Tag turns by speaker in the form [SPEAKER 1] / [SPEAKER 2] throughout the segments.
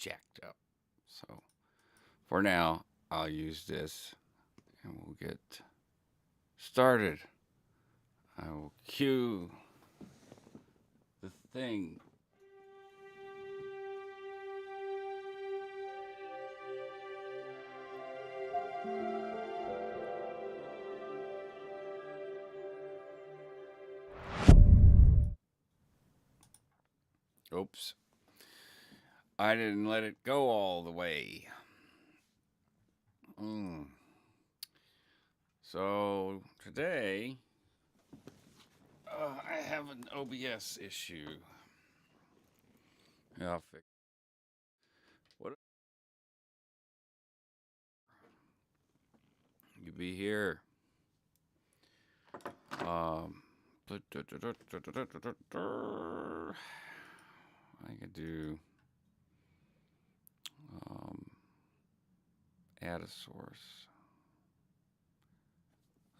[SPEAKER 1] jacked up. So for now, I'll use this and we'll get started. I will cue the thing. Oops. I didn't let it go all the way. Mm. So today, I have an OBS issue. Yeah, I'll fix. What? You be here. Um, I could do um, add a source.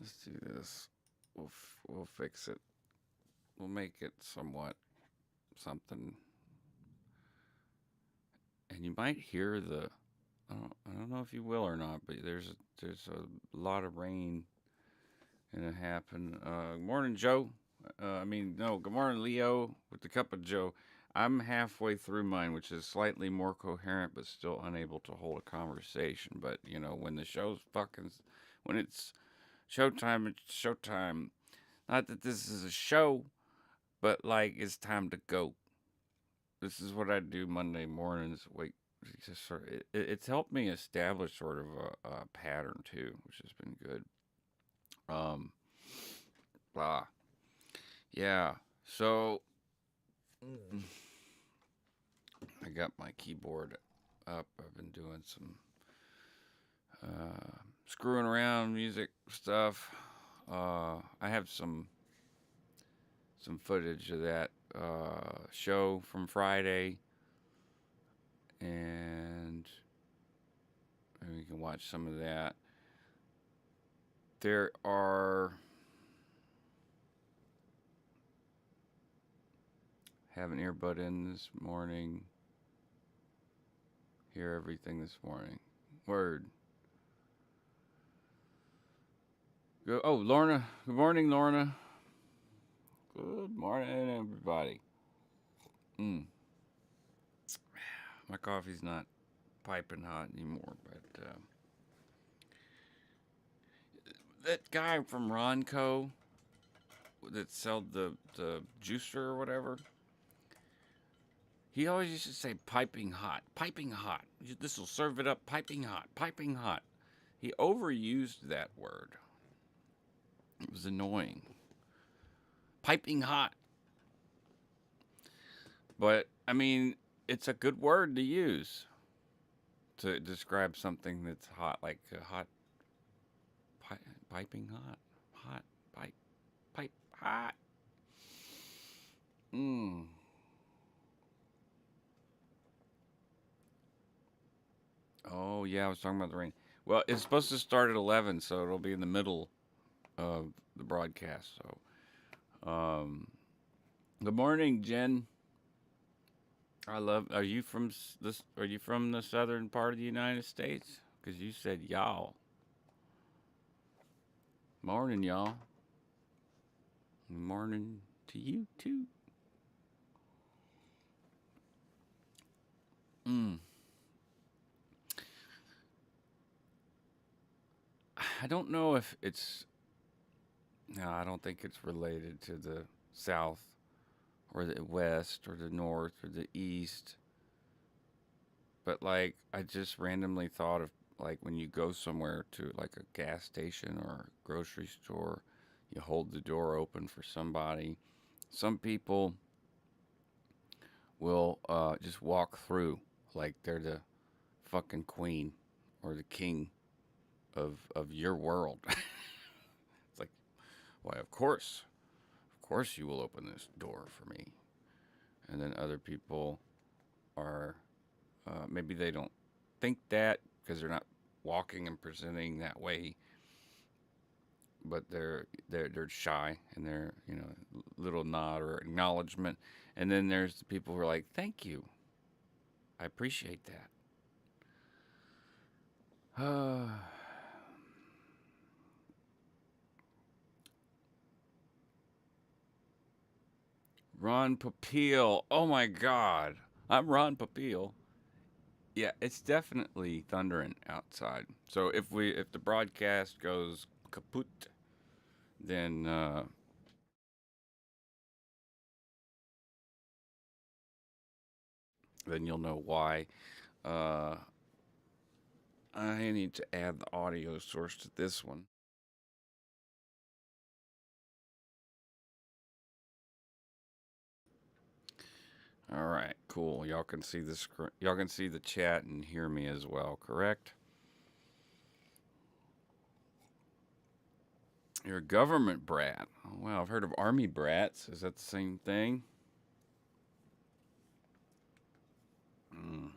[SPEAKER 1] Let's do this. We'll fix it. We'll make it somewhat something. And you might hear the. I don't know if you will or not, but there's a lot of rain gonna happen. Good morning, Joe. I mean, no. Good morning, Leo, with the cup of Joe. I'm halfway through mine, which is slightly more coherent, but still unable to hold a conversation. But when the show's when it's showtime, it's showtime. Not that this is a show, but like it's time to go. This is what I do Monday mornings. Wait, it's just it's helped me establish sort of a pattern too, which has been good. Um, blah. Yeah. So I got my keyboard up. I've been doing some screwing around music stuff. I have some footage of that show from Friday, and we can watch some of that. There are have an earbud in this morning. Hear everything this morning. Word. Go. Oh, Lorna. Good morning, Lorna. Good morning, everybody. Mm. My coffee's not piping hot anymore, but that guy from Ronco that sold the juicer or whatever, he always used to say piping hot, piping hot. This will serve it up piping hot, piping hot. He overused that word. It was annoying. Piping hot. But I mean, it's a good word to use to describe something that's hot, like hot, piping hot, hot, pipe hot. Mm. Oh yeah, I was talking about the rain. Well, it's supposed to start at 11, so it'll be in the middle of the broadcast. So, good morning, Jen. I love. Are you from this? Are you from the southern part of the United States? Because you said y'all. Morning, y'all. Morning to you too. Mm. I don't know if it's. No, I don't think it's related to the south or the west or the north or the east. But like, I just randomly thought of like when you go somewhere to like a gas station or a grocery store, you hold the door open for somebody. Some people will just walk through like they're the fucking queen or the king of your world. It's like, why, of course you will open this door for me. And then other people are maybe they don't think that because they're not walking and presenting that way, but they're shy and they're little nod or acknowledgement. And then there's the people who are like, thank you. I appreciate that. Ron Popeil. Oh my God. I'm Ron Popeil. Yeah, it's definitely thundering outside. So if the broadcast goes kaput, then then you'll know why. Uh, I need to add the audio source to this one. All right, cool. Y'all can see the y'all can see the chat and hear me as well, correct? You're a government brat. Oh, wow, I've heard of army brats. Is that the same thing? Mm.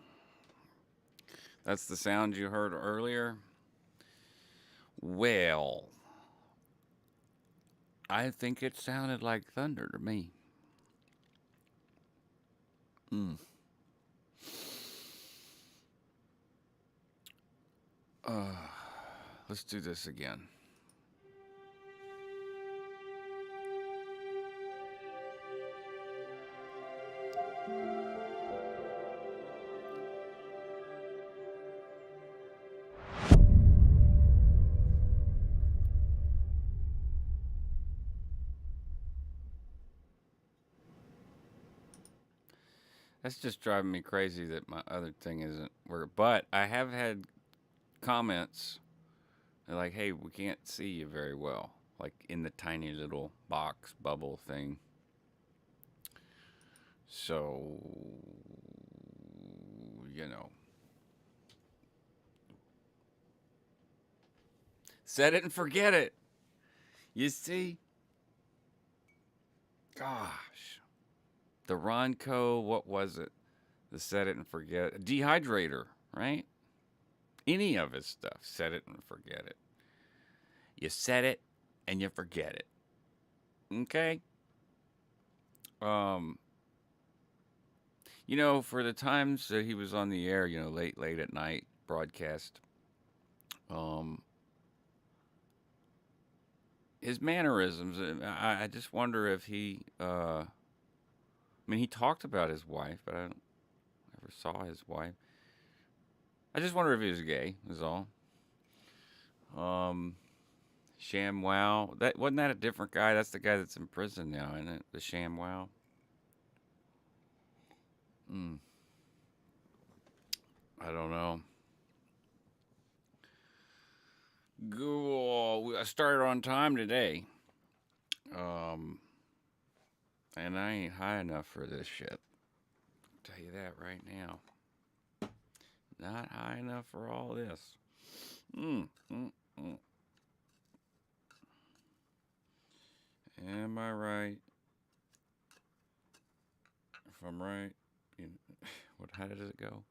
[SPEAKER 1] That's the sound you heard earlier? Well, I think it sounded like thunder to me. Mm. Uh, let's do this again. That's just driving me crazy that my other thing isn't working. But I have had comments like, hey, we can't see you very well, like in the tiny little box bubble thing. So, you know, set it and forget it. You see? Gosh. The Ronco, what was it? The set it and forget it. Dehydrator, right? Any of his stuff, set it and forget it. You set it and you forget it. Okay? Um, for the times that he was on the air, late at night broadcast, um, his mannerisms, I just wonder if he talked about his wife, but I don't ever saw his wife. I just wonder if he was gay, is all. Um, ShamWow. Wasn't that a different guy? That's the guy that's in prison now, isn't it? The ShamWow. Mm, I don't know. Cool. I started on time today. Um, and I ain't high enough for this shit. I'll tell you that right now. Not high enough for all this. Mm, mm, mm. Am I right? If I'm right, you how does it go?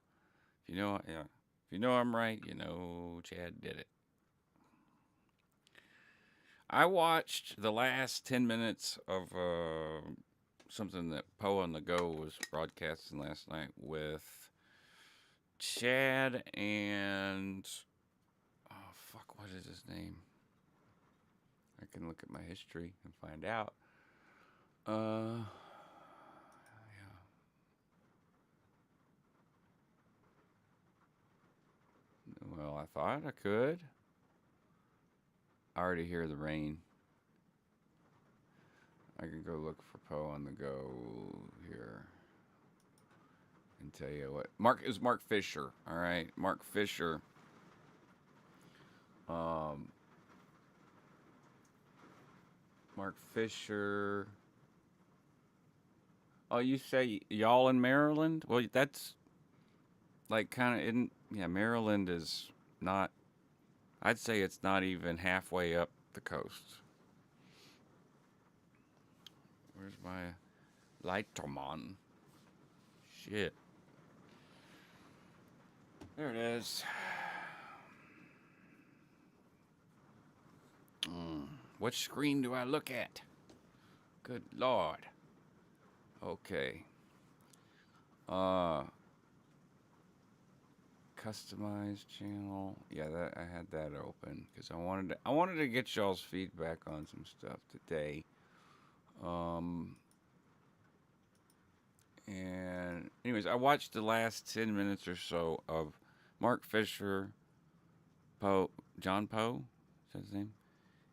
[SPEAKER 1] Yeah. If you know I'm right, Chad did it. I watched the last 10 minutes of something that Poe on the Go was broadcasting last night with Chad and. Oh, fuck, what is his name? I can look at my history and find out. Yeah. Well, I thought I could. I already hear the rain. I can go look for Poe on the Go here and tell you what. Mark Fisher. All right, Mark Fisher. Um, Mark Fisher. Oh, you say y'all in Maryland? Well, that's like kind of in. Yeah, Maryland is not. I'd say it's not even halfway up the coast. Where's my Lighterman? Shit. There it is. Which screen do I look at? Good Lord. Okay. Uh, customized channel. Yeah, that I had that open because I wanted to get y'all's feedback on some stuff today. Um, and anyways, I watched the last 10 minutes or so of Mark Fisher, Poe, John Poe, is that his name?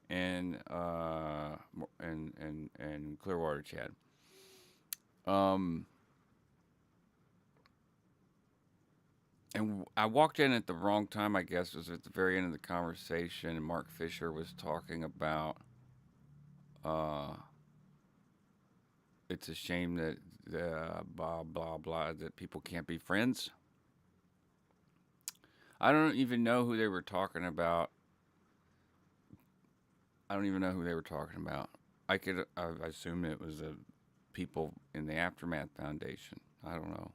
[SPEAKER 1] And Clearwater Chad. Um, and I walked in at the wrong time. I guess it was at the very end of the conversation, and Mark Fisher was talking about uh, it's a shame that blah blah blah that people can't be friends. I don't even know who they were talking about. I don't even know who they were talking about. I assume it was the people in the Aftermath Foundation. I don't know.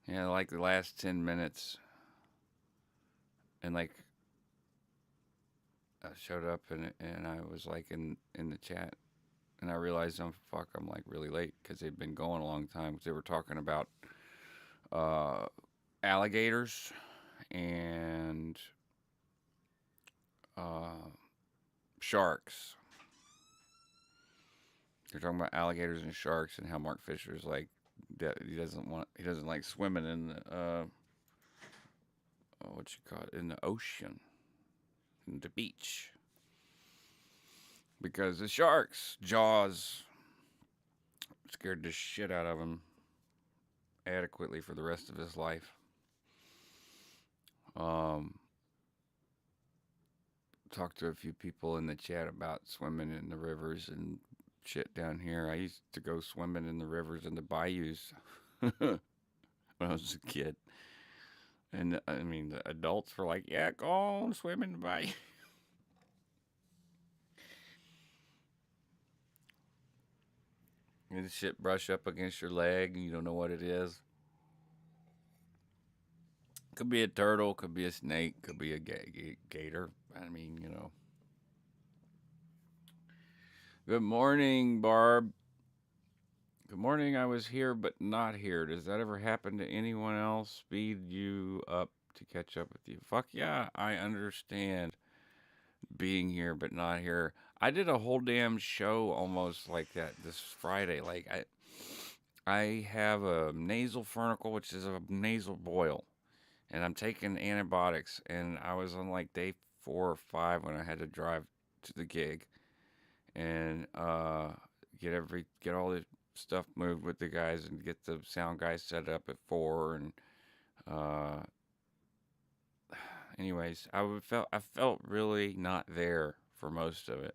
[SPEAKER 1] Yeah, like the last 10 minutes, and like I showed up and I was like in the chat, and I realized I'm like really late because they'd been going a long time. 'Cause they were talking about uh, alligators and uh, sharks. They're talking about alligators and sharks and how Mark Fisher's like that he doesn't like swimming in the what you call it in the ocean, in the beach, because the sharks jaws scared the shit out of him adequately for the rest of his life. Um, Talked to a few people in the chat about swimming in the rivers and shit down here. I used to go swimming in the rivers and the bayous when I was a kid. And I mean, the adults were like, "Yeah, go on, swim in the bayou." And the shit brush up against your leg, and you don't know what it is. Could be a turtle, could be a snake, could be a gator. I mean, you know. Good morning, Barb. Good morning. I was here but not here. Does that ever happen to anyone else? Speed you up to catch up with you. Fuck yeah, I understand being here but not here. I did a whole damn show almost like that this Friday. Like I have a nasal furnicle, which is a nasal boil, and I'm taking antibiotics. And I was on like day 4 or 5 when I had to drive to the gig and get all the stuff moved with the guys and get the sound guys set up at 4 and uh anyways, I felt really not there for most of it.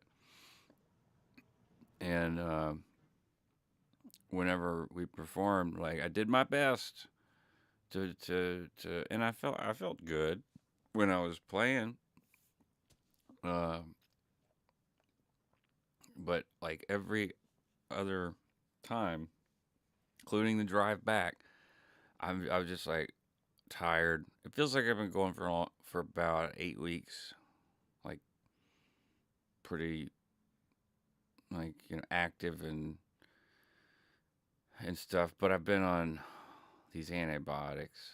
[SPEAKER 1] And whenever we performed, like I did my best to and I felt good when I was playing. Uh but like every other time, including the drive back, I was just like tired. It feels like I've been going for about 8 weeks, like pretty like active and stuff. But I've been on these antibiotics,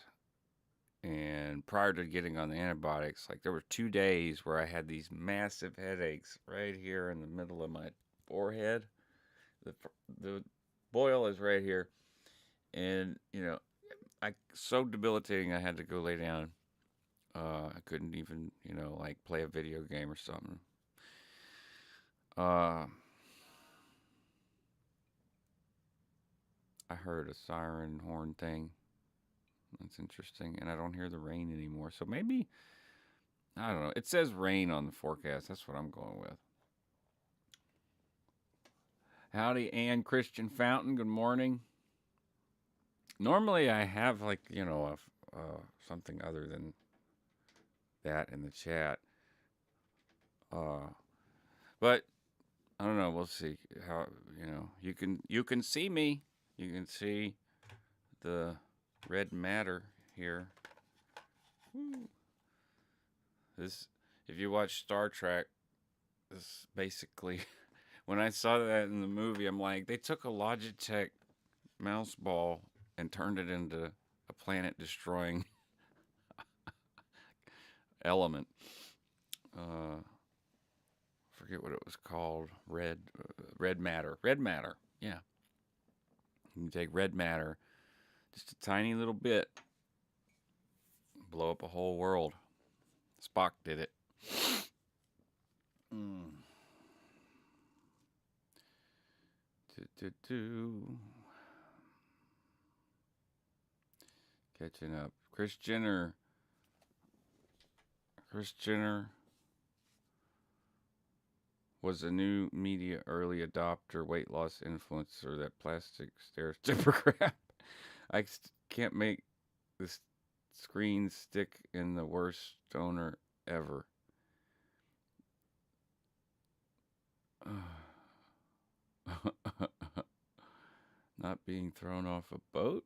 [SPEAKER 1] and prior to getting on the antibiotics, like there were 2 days where I had these massive headaches right here in the middle of my forehead. The boil is right here, and I so debilitating. I had to go lay down. I couldn't even, like play a video game or something. Uh, I heard a siren horn thing. That's interesting, and I don't hear the rain anymore. So maybe I don't know. It says rain on the forecast. That's what I'm going with. Howdy, Ann Christian Fountain. Good morning. Normally, I have like something other than that in the chat. But I don't know. We'll see how you can see me. You can see the red matter here. Woo. This, if you watch Star Trek, this basically when I saw that in the movie, I'm like, they took a Logitech mouse ball and turned it into a planet destroying element. Forget what it was called. Red matter. Red matter. Yeah. You can take red matter, just a tiny little bit, blow up a whole world. Spock did it. Mm. Catching up. Kris Jenner was a new media early adopter, weight loss influencer, that plastic stair stepper crap. I can't make this screen stick in the worst stoner ever. Not being thrown off a boat?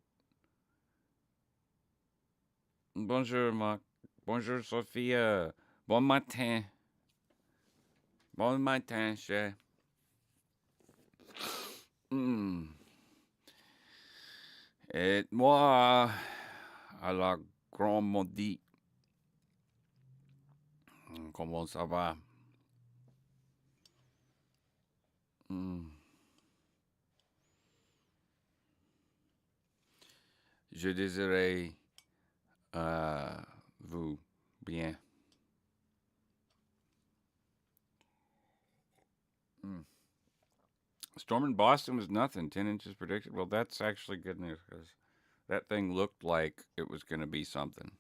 [SPEAKER 1] Bonjour, Marc. Bonjour, Sophia. Bon matin. Bon matin, cher. Et moi, à la grande maudite. Comment ça va? Je désirais vous bien. Storm in Boston was nothing. 10 inches predicted. Well, that's actually good news because that thing looked like it was going to be something.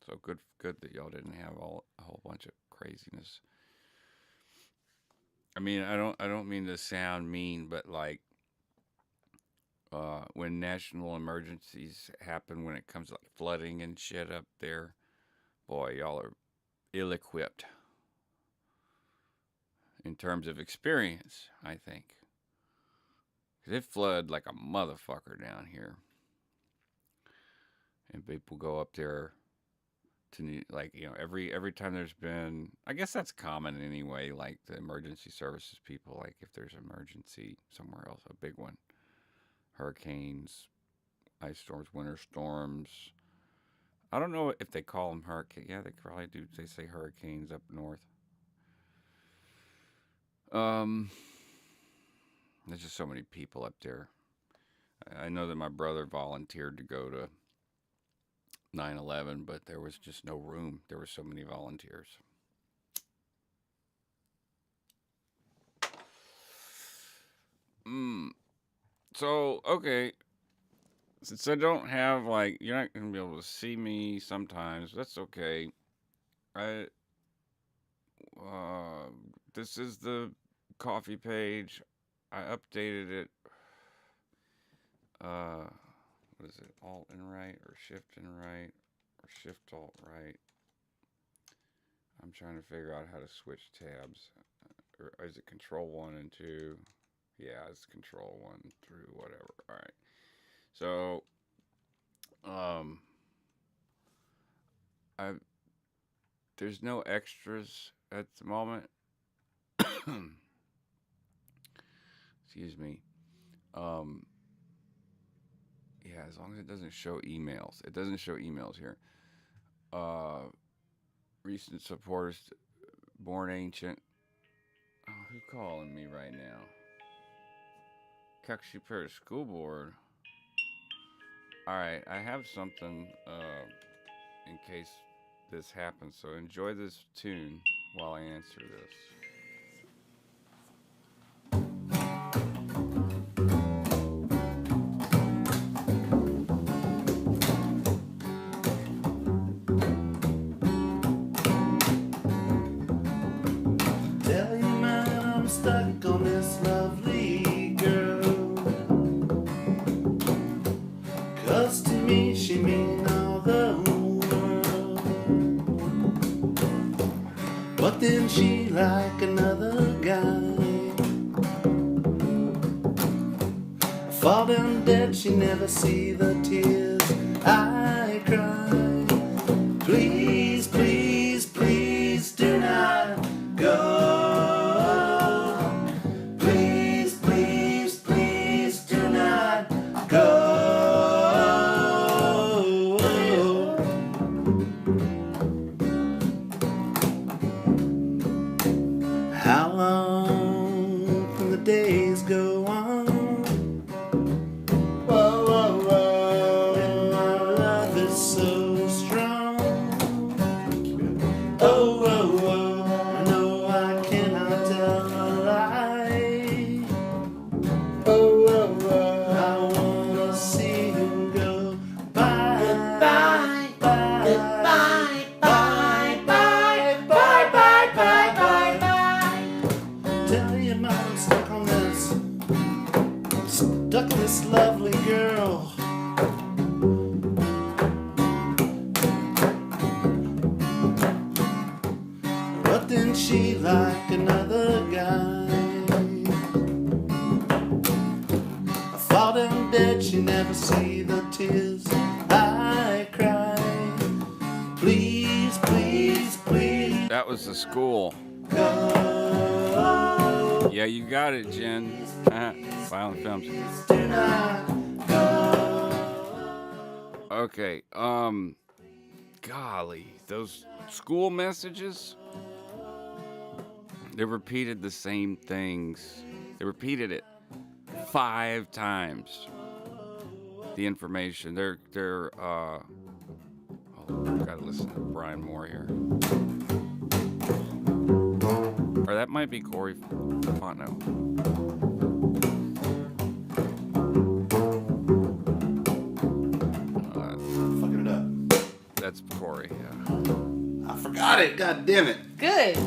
[SPEAKER 1] So good that y'all didn't have a whole bunch of craziness. I mean, I don't mean to sound mean, but like when national emergencies happen, when it comes to like flooding and shit up there, boy, y'all are ill-equipped in terms of experience, I think. Because it flooded like a motherfucker down here. And people go up there to, like, you know, every time there's been, I guess that's common anyway, like the emergency services people, like if there's an emergency somewhere else, a big one, hurricanes, ice storms, winter storms. I don't know if they call them hurricanes. Yeah, they probably do. They say hurricanes up north. There's just so many people up there. I know that my brother volunteered to go to 9/11, but there was just no room. There were so many volunteers. So, okay. Since I don't have, like, you're not going to be able to see me sometimes. That's okay. This is the coffee page. I updated it. What is it? Alt and right or shift and right or shift alt right? I'm trying to figure out how to switch tabs. Or is it control 1 and 2? Yeah, it's control 1 through whatever. All right. So, there's no extras at the moment. Excuse me. Yeah, as long as it doesn't show emails. It doesn't show emails here. Recent supporters, Born Ancient. Oh, who's calling me right now? Kekshi Parish School Board. Alright, I have something in case this happens. So enjoy this tune while I answer this.
[SPEAKER 2] Stuck on this lovely girl, 'cause to me she mean all the world. But then she like another guy, fall down dead, she never see the tears I cry. Please, please, please do not go. Go. never see the tears I cry. Please, please, please.
[SPEAKER 1] That was the school.
[SPEAKER 2] Go.
[SPEAKER 1] Yeah, you got it, Jen. Violent Films.
[SPEAKER 2] Do not go.
[SPEAKER 1] Okay, golly, those school messages, they repeated the same things. They repeated it 5 times. The information. Oh, gotta listen to Brian Moore here. Or that might be Corey Fontenot.
[SPEAKER 2] Fucking it up.
[SPEAKER 1] That's Corey, yeah.
[SPEAKER 2] I forgot it. God damn it.
[SPEAKER 3] Good.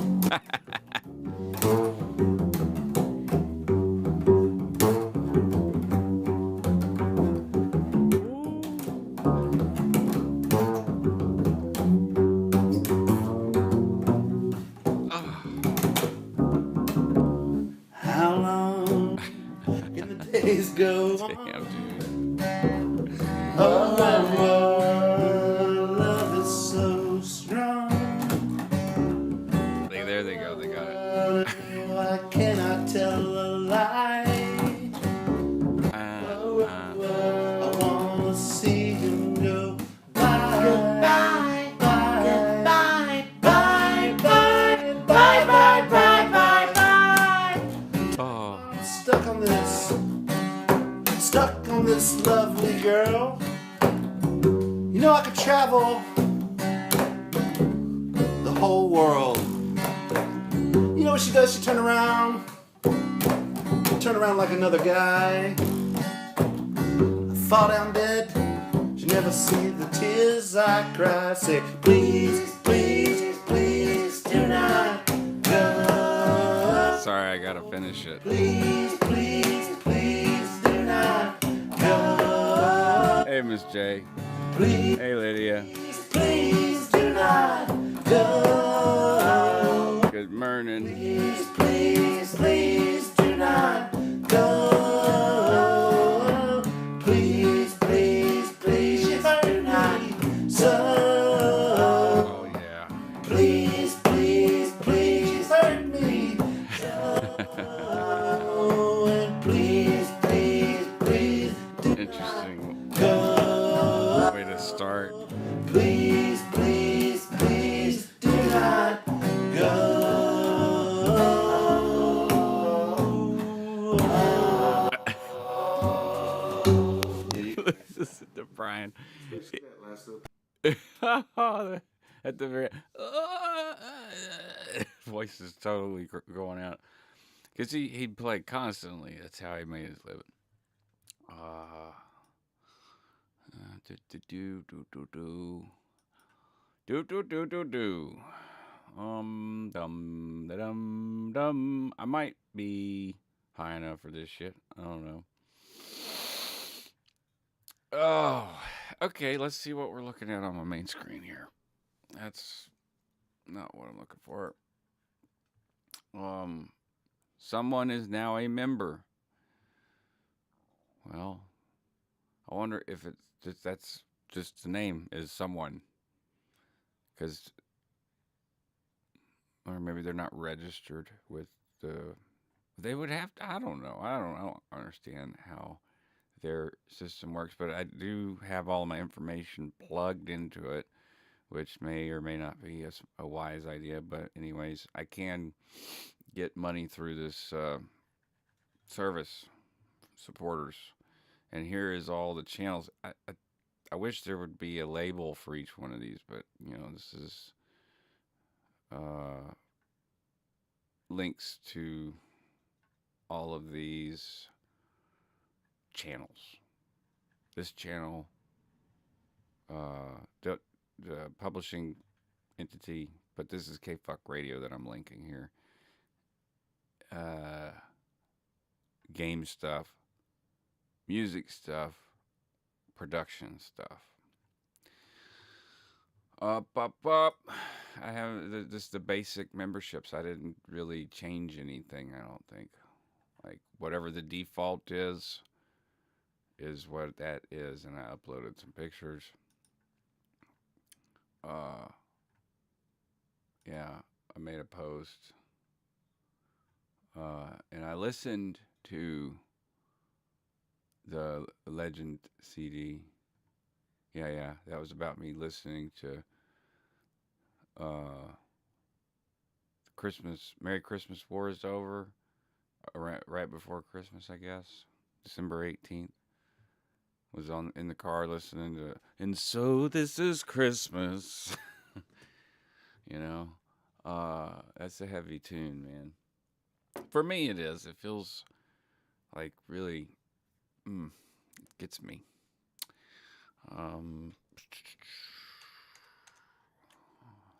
[SPEAKER 2] How long can the days go on?
[SPEAKER 1] Damn, dude.
[SPEAKER 2] Oh, love is so strong.
[SPEAKER 1] There they go. They got it.
[SPEAKER 2] Why cannot tell a lie? I wanna see him go. Goodbye, goodbye, bye, bye, bye, bye, bye, bye, bye.
[SPEAKER 1] Oh,
[SPEAKER 2] I'm stuck on this lovely girl. You know I could travel the whole world. You know what she does? She turn around like another guy. I fall down dead. She never see the tears I cry. Say, please, please, please do not go.
[SPEAKER 1] sorry, I gotta finish it.
[SPEAKER 2] Please, please, please do not go.
[SPEAKER 1] Hey, Miss J.
[SPEAKER 2] Please,
[SPEAKER 1] Hey, Lydia.
[SPEAKER 2] please do not go.
[SPEAKER 1] Good morning.
[SPEAKER 2] Please, please, please do not go. Please, please, please do not so.
[SPEAKER 1] Oh, yeah.
[SPEAKER 2] Please, please, please hurt me so. And please, please, please do
[SPEAKER 1] Interesting
[SPEAKER 2] go.
[SPEAKER 1] way to start.
[SPEAKER 2] Please, please, please do not go.
[SPEAKER 1] Listen to Brian. At the very voice is totally going out because he'd play constantly. That's how he made his living. Dum. I might be high enough for this shit. I don't know. Oh, okay. Let's see what we're looking at on my main screen here. That's not what I'm looking for. Someone is now a member. Well, I wonder if it's that's just the name is someone, because or maybe they're not registered with the. They would have to. I don't know. I don't understand how their system works, but I do have all my information plugged into it, which may or may not be a wise idea. But anyways, I can get money through this service supporters, and here is all the channels. I wish there would be a label for each one of these, but this is links to all of these channels. This channel, the publishing entity, but this is K-Fuck Radio that I'm linking here. Game stuff, music stuff, production stuff. Up. I have just the basic memberships. I didn't really change anything, I don't think. Like, whatever the default is, is what that is, and I uploaded some pictures. Uh, yeah, I made a post, and I listened to the Legend CD. Yeah, that was about me listening to uh, Christmas. Merry Christmas War is over. Right before Christmas, I guess. December 18th. Was on in the car listening to, and so this is Christmas. you know, that's a heavy tune, man. For me, it is. It feels like really gets me. Um,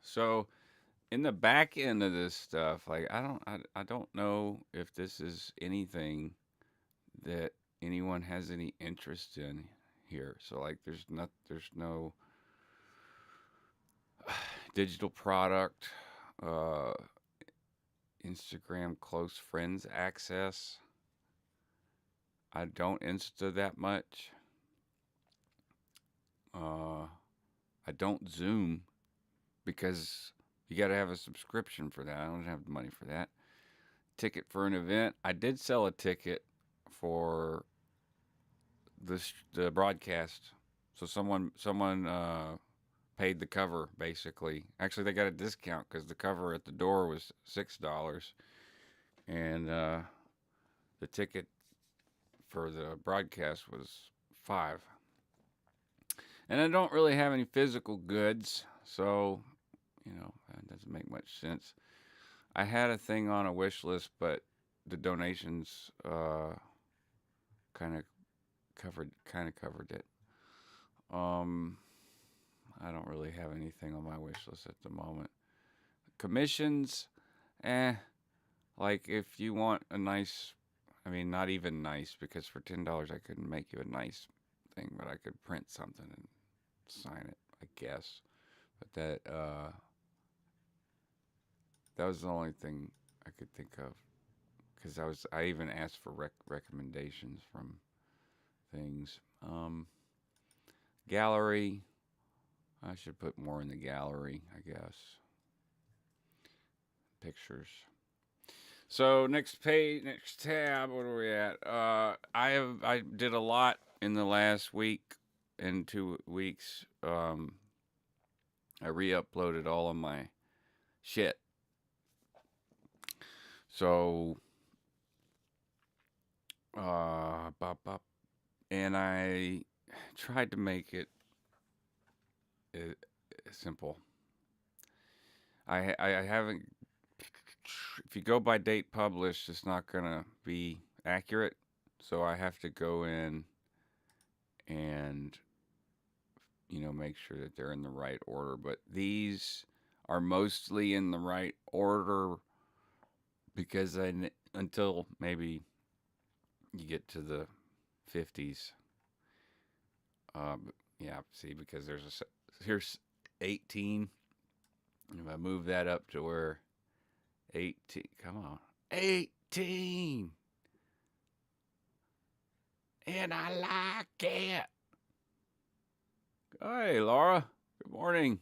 [SPEAKER 1] so in the back end of this stuff, like I don't know if this is anything that anyone has any interest in here. So like, there's no digital product, uh, Instagram close friends access. I don't Insta that much. Uh, I don't Zoom because you got to have a subscription for that. I don't have the money for that. Ticket for an event. I did sell a ticket for the broadcast. So someone paid the cover basically. Actually, they got a discount because the cover at the door was $6, and the ticket for the broadcast was 5. And I don't really have any physical goods, so that doesn't make much sense. I had a thing on a wish list, but the donations kind of covered it. I don't really have anything on my wish list at the moment. Commissions, like if you want a nice, I mean not even nice, because for $10 I couldn't make you a nice thing, but I could print something and sign it, I guess. But that was the only thing I could think of, because I even asked for recommendations from things. Gallery, I should put more in the gallery, I guess. Pictures. So next page, next tab. What are we at? I did a lot in the last week and 2 weeks. I re-uploaded all of my shit. So, and I tried to make it simple. I haven't. If you go by date published, it's not gonna be accurate. So I have to go in and make sure that they're in the right order. But these are mostly in the right order because until maybe you get to the 50s. Yeah, see, because here's 18. If I move that up to where 18, come on, 18, and I like it. Hey, Laura. Good morning.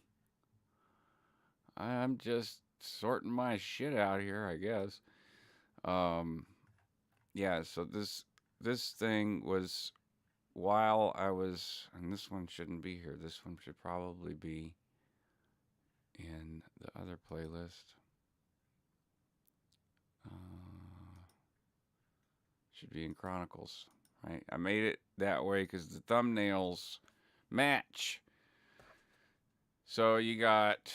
[SPEAKER 1] I'm just sorting my shit out here, I guess. Yeah. So this thing was while I was, and this one shouldn't be here. This one should probably be in the other playlist. Should be in Chronicles, right? I made it that way because the thumbnails match. So you got,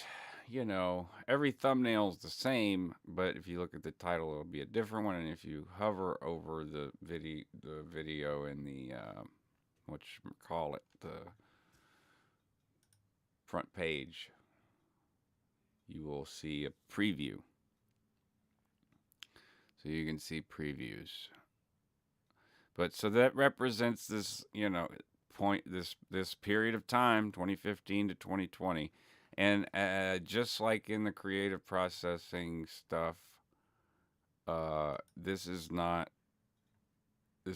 [SPEAKER 1] every thumbnail's the same, but if you look at the title, it'll be a different one. And if you hover over the video in the the front page, you will see a preview. So you can see previews. But so that represents this, this period of time, 2015 to 2020. And just like in the creative processing stuff, this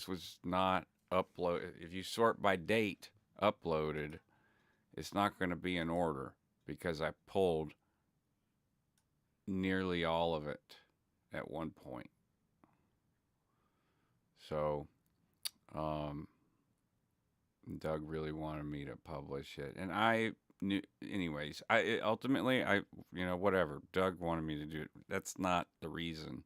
[SPEAKER 1] was not upload. If you sort by date uploaded, it's not going to be in order because I pulled nearly all of it at one point. So, um, Doug really wanted me to publish it, and I knew. Anyways, ultimately whatever. Doug wanted me to do it. That's not the reason.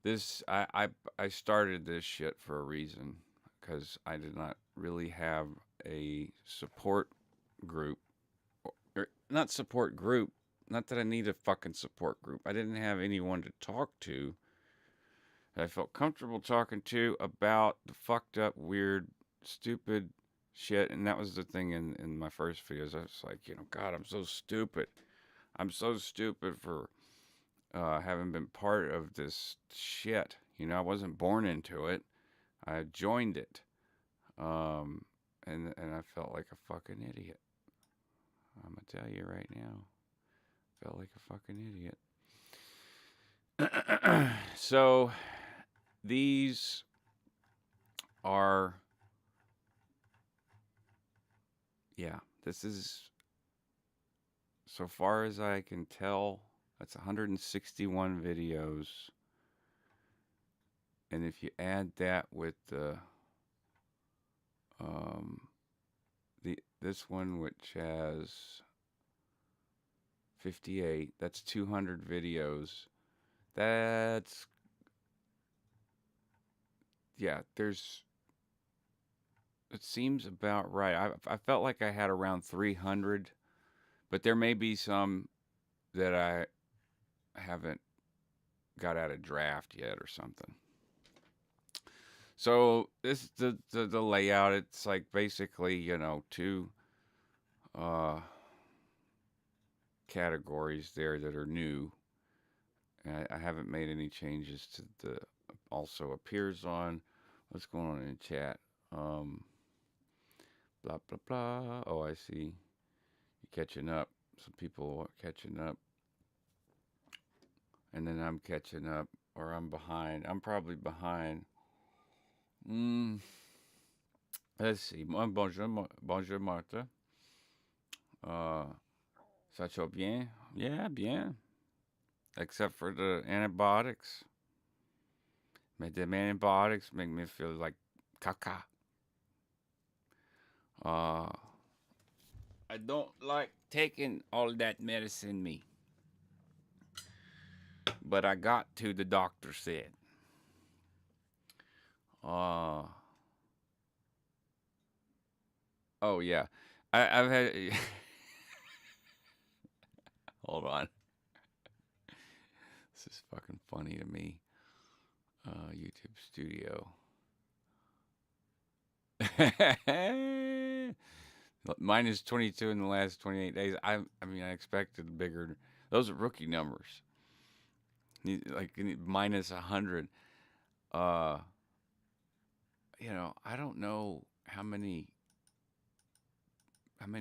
[SPEAKER 1] This I started this shit for a reason because I did not really have a support group, or not support group. Not that I need a fucking support group. I didn't have anyone to talk to that I felt comfortable talking to about the fucked up, weird, stupid shit. And that was the thing in my first videos. I was like, God, I'm so stupid. I'm so stupid for having been part of this shit. I wasn't born into it. I joined it. And I felt like a fucking idiot. I'm going to tell you right now. Felt like a fucking idiot. So these are, this is, so far as I can tell, that's 161 videos. And if you add that with this one, which has 58, that's 200 videos. That's, it seems about right. I felt like I had around 300, but there may be some that I haven't got out of draft yet or something. So this the layout. It's like basically two categories there that are new. And I haven't made any changes to the also appears on. What's going on in chat? Blah blah blah. Oh, I see. You're catching up. Some people are catching up, and then I'm catching up, or I'm behind. I'm probably behind. Let's see. Bonjour, Martha. Ça va bien? Yeah, bien. Except for the antibiotics. The antibiotics make me feel like caca. I don't like taking all that medicine, me. But I got to, the doctor said. Oh, yeah. I've had. Hold on. This is fucking funny to me. YouTube Studio. Minus 22 in the last 28 days. I mean, I expected bigger. Those are rookie numbers. Like minus 100. I don't know how many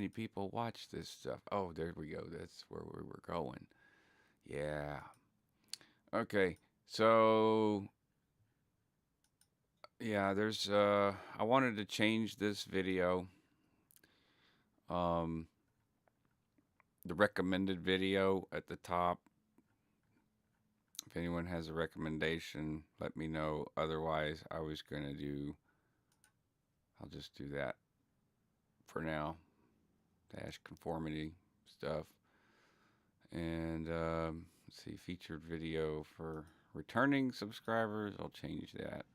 [SPEAKER 1] people watch this stuff. Oh, there we go. That's where we were going. Yeah. Okay. So there's I wanted to change this video. The recommended video at the top. If anyone has a recommendation, let me know. Otherwise, I'll just do that for now. Dash conformity stuff. And let's see, featured video for returning subscribers. I'll change that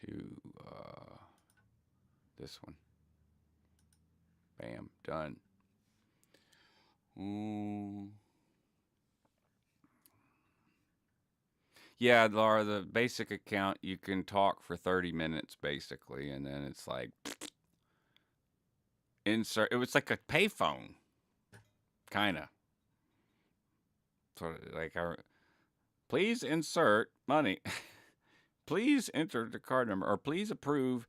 [SPEAKER 1] to this one. Bam, done. Yeah, Laura, the basic account, you can talk for 30 minutes basically, and then it's like insert. It was like a payphone, kind of. Sort of like please insert money. Please enter the card number, or please approve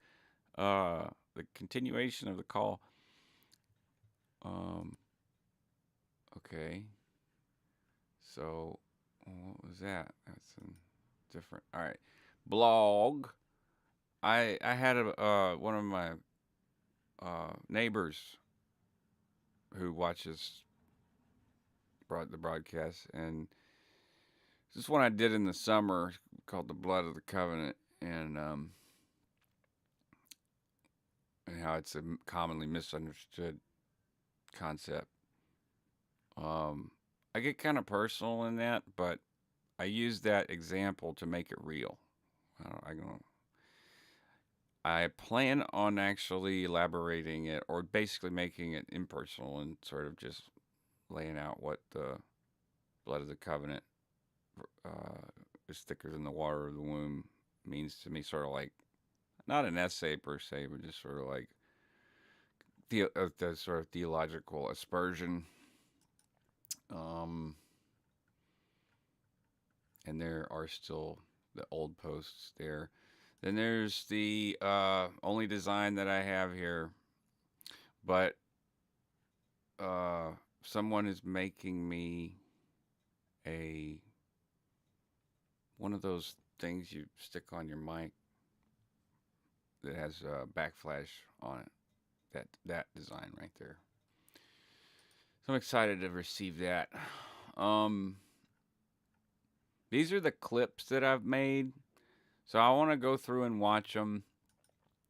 [SPEAKER 1] the continuation of the call. Okay. So, what was that? That's different. All right. Blog. I had one of my neighbors who watches the broadcast, and this one I did in the summer called "The Blood of the Covenant," and how it's a commonly misunderstood concept. I get kind of personal in that, but I use that example to make it real. I plan on actually elaborating it, or basically making it impersonal, and sort of just laying out what the blood of the covenant is thicker than the water of the womb means to me. Sort of like, not an essay per se, but just sort of like the sort of theological aspersion. Um, and there are still the old posts there. Then there's the only design that I have here, but someone is making me a one of those things you stick on your mic that has backflash on it. That design right there. So I'm excited to receive that. Um, these are the clips that I've made. So I want to go through and watch them,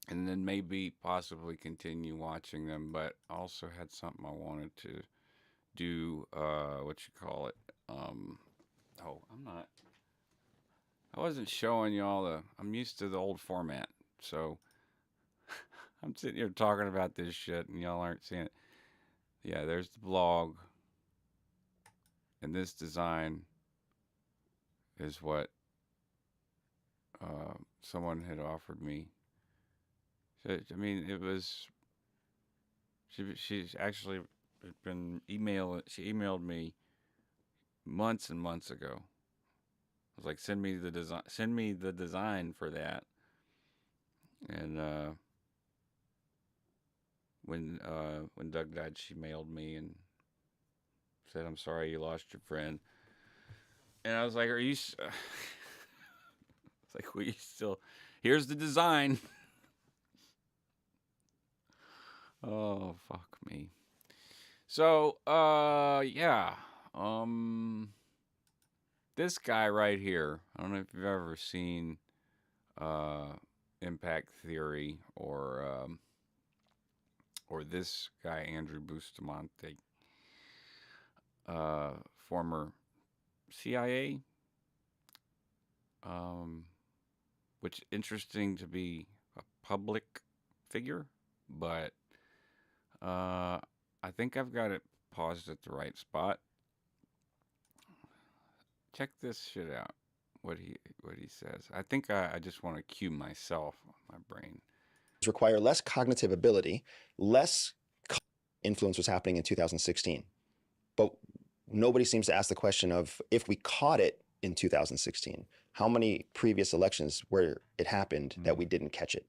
[SPEAKER 1] and then maybe possibly continue watching them. But I also had something I wanted to do. What you call it? Oh, I wasn't showing y'all the. I'm used to the old format, so I'm sitting here talking about this shit, and y'all aren't seeing it. Yeah, there's the blog, and this design is what someone had offered me. So, I mean, it was. She's actually been email. She emailed me months and months ago. I was like, send me the design. Send me the design for that. And when Doug died, she mailed me and said, "I'm sorry you lost your friend." And I was like, "Are you?" It's like, "Will you still?" Here's the design. Oh, fuck me. So, yeah. This guy right here. I don't know if you've ever seen Impact Theory or this guy Andrew Bustamante, former CIA. Which interesting to be a public figure, but I think I've got it paused at the right spot. Check this shit out. What he says. I think I just want to cue myself on my brain.
[SPEAKER 3] Require less cognitive ability, less influence was happening in 2016. But nobody seems to ask the question of, if we caught it in 2016, how many previous elections where it happened that we didn't catch it?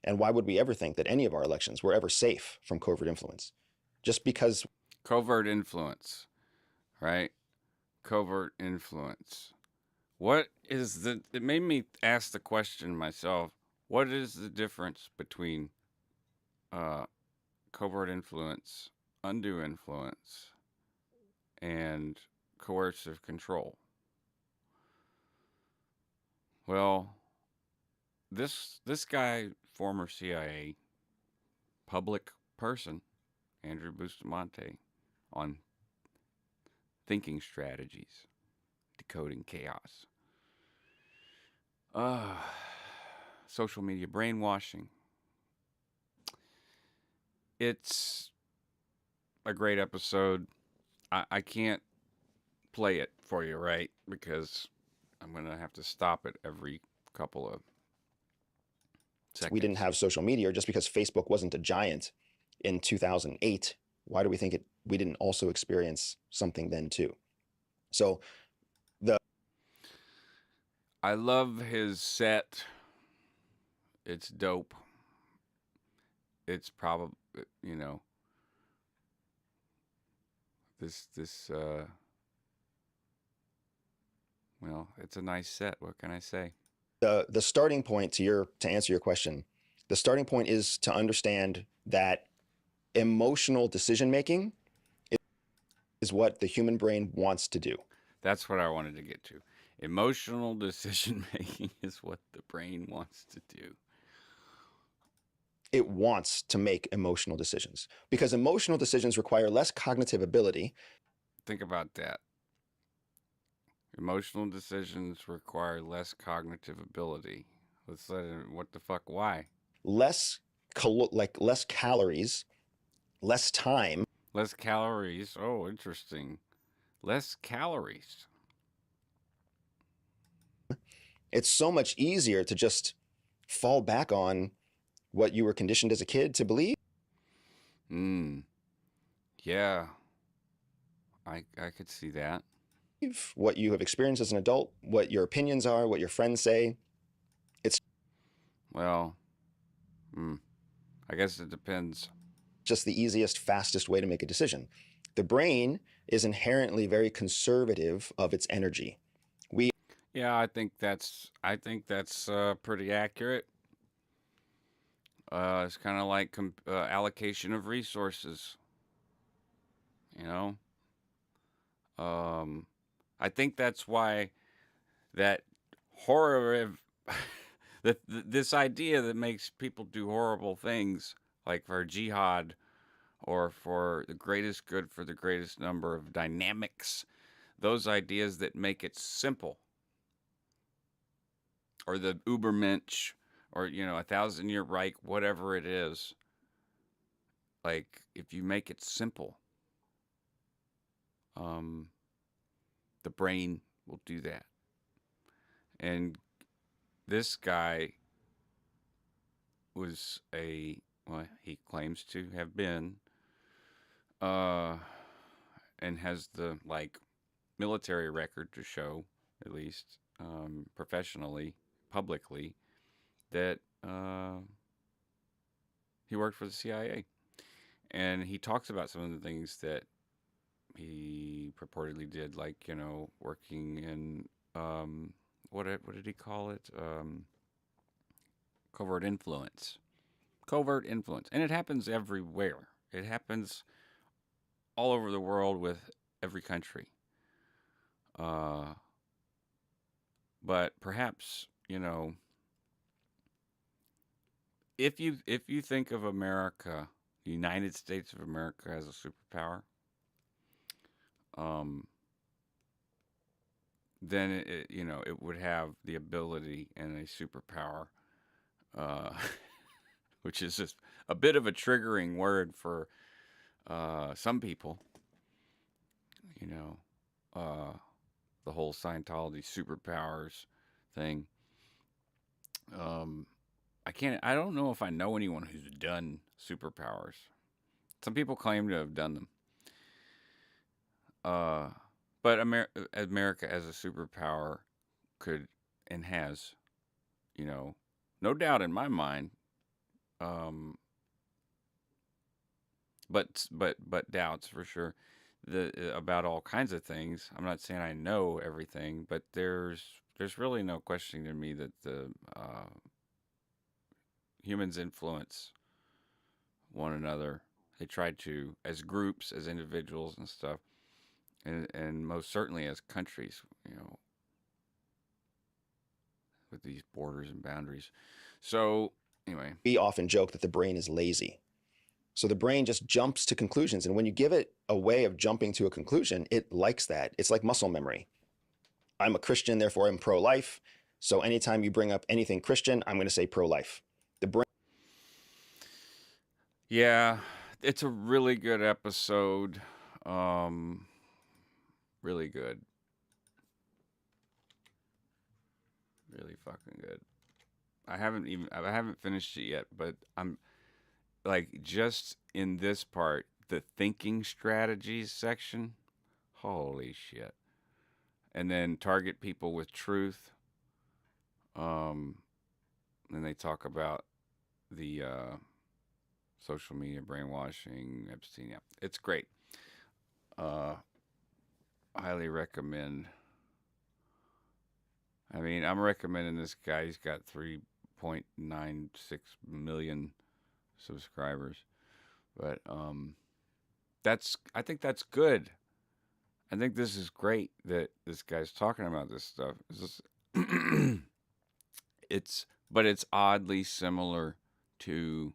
[SPEAKER 3] And why would we ever think that any of our elections were ever safe from covert influence? Just because.
[SPEAKER 1] Covert influence, right? Covert influence. What is the. It made me ask the question myself, what is the difference between covert influence, undue influence, and coercive control? Well, this guy, former CIA public person, Andrew Bustamante, on thinking strategies, decoding chaos, social media brainwashing. It's a great episode. I can't play it for you, right? Because I'm going to have to stop it every couple of seconds.
[SPEAKER 3] We didn't have social media, or just because Facebook wasn't a giant in 2008, why do we think we didn't also experience something then too? So
[SPEAKER 1] I love his set. It's dope. It's probably, this well, it's a nice set. What can I say?
[SPEAKER 3] The starting point to answer your question, the starting point is to understand that emotional decision making is what the human brain wants to do.
[SPEAKER 1] That's what I wanted to get to. Emotional decision making is what the brain wants to do.
[SPEAKER 3] It wants to make emotional decisions because emotional decisions require less cognitive ability.
[SPEAKER 1] Think about that. Emotional decisions require less cognitive ability. Let's let it, what the fuck? Why?
[SPEAKER 3] Less less calories, less time.
[SPEAKER 1] Less calories. Oh, interesting. Less calories.
[SPEAKER 3] It's so much easier to just fall back on what you were conditioned as a kid to believe.
[SPEAKER 1] Yeah. I could see that.
[SPEAKER 3] What you have experienced as an adult, what your opinions are, what your friends say. It's
[SPEAKER 1] Well, I guess it depends.
[SPEAKER 3] just the easiest, fastest way to make a decision. The brain is inherently very conservative of its energy.
[SPEAKER 1] Yeah, I think that's pretty accurate. It's kind of like allocation of resources. You know, I think that's why that horror, this idea that makes people do horrible things, like for jihad or for the greatest good for the greatest number of dynamics, those ideas that make it simple, or the Ubermensch, or 1,000-year Reich, whatever it is. Like if you make it simple, the brain will do that. And this guy was he claims to have been, and has the military record to show, at least professionally, publicly, that he worked for the CIA. And he talks about some of the things that he purportedly did, like working in what did he call it? Covert influence. Covert influence, and it happens everywhere. It happens all over the world with every country. But perhaps if you think of America, the United States of America, as a superpower, then it would have the ability and a superpower, which is just a bit of a triggering word for some people. The whole Scientology superpowers thing. I don't know if I know anyone who's done superpowers. Some people claim to have done them. But America as a superpower could and has, no doubt in my mind. But doubts for sure. About all kinds of things. I'm not saying I know everything, but there's really no questioning to me that the humans influence one another. They try to, as groups, as individuals and stuff, and most certainly as countries, with these borders and boundaries. So anyway,
[SPEAKER 3] We often joke that the brain is lazy. So the brain just jumps to conclusions. And when you give it a way of jumping to a conclusion, it likes that. It's like muscle memory. I'm a Christian, therefore I'm pro-life. So anytime you bring up anything Christian, I'm going to say pro-life. The brain.
[SPEAKER 1] Yeah, it's a really good episode. Really good. Really fucking good. I haven't finished it yet, but I'm just in this part, the thinking strategies section. Holy shit. And then target people with truth. Then they talk about the social media brainwashing, Epstein. Yeah, it's great. Highly recommend. I mean, I'm recommending this guy. He's got 3.96 million subscribers, but I think that's good. I think this is great that this guy's talking about this stuff. But it's oddly similar to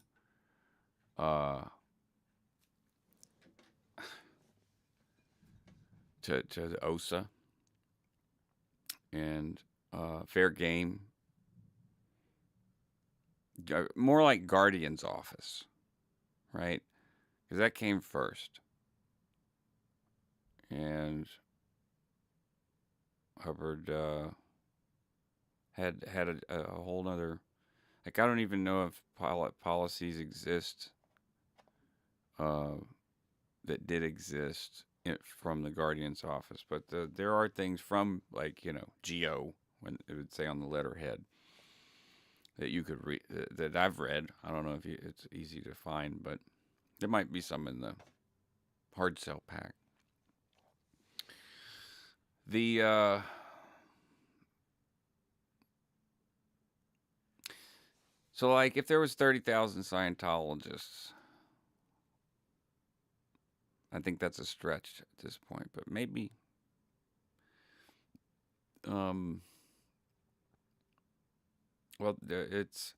[SPEAKER 1] uh to the OSA and Fair Game, more like Guardian's office, right? Because that came first, and Hubbard had a whole nother, like, I don't even know if policies exist that did exist from the Guardian's office, but there are things from, like, Geo, when it would say on the letterhead, that you could read, that I've read. I don't know if it's easy to find, but there might be some in the hard sell pack. The so, like, if there was 30,000 Scientologists, I think that's a stretch at this point, but maybe well, it's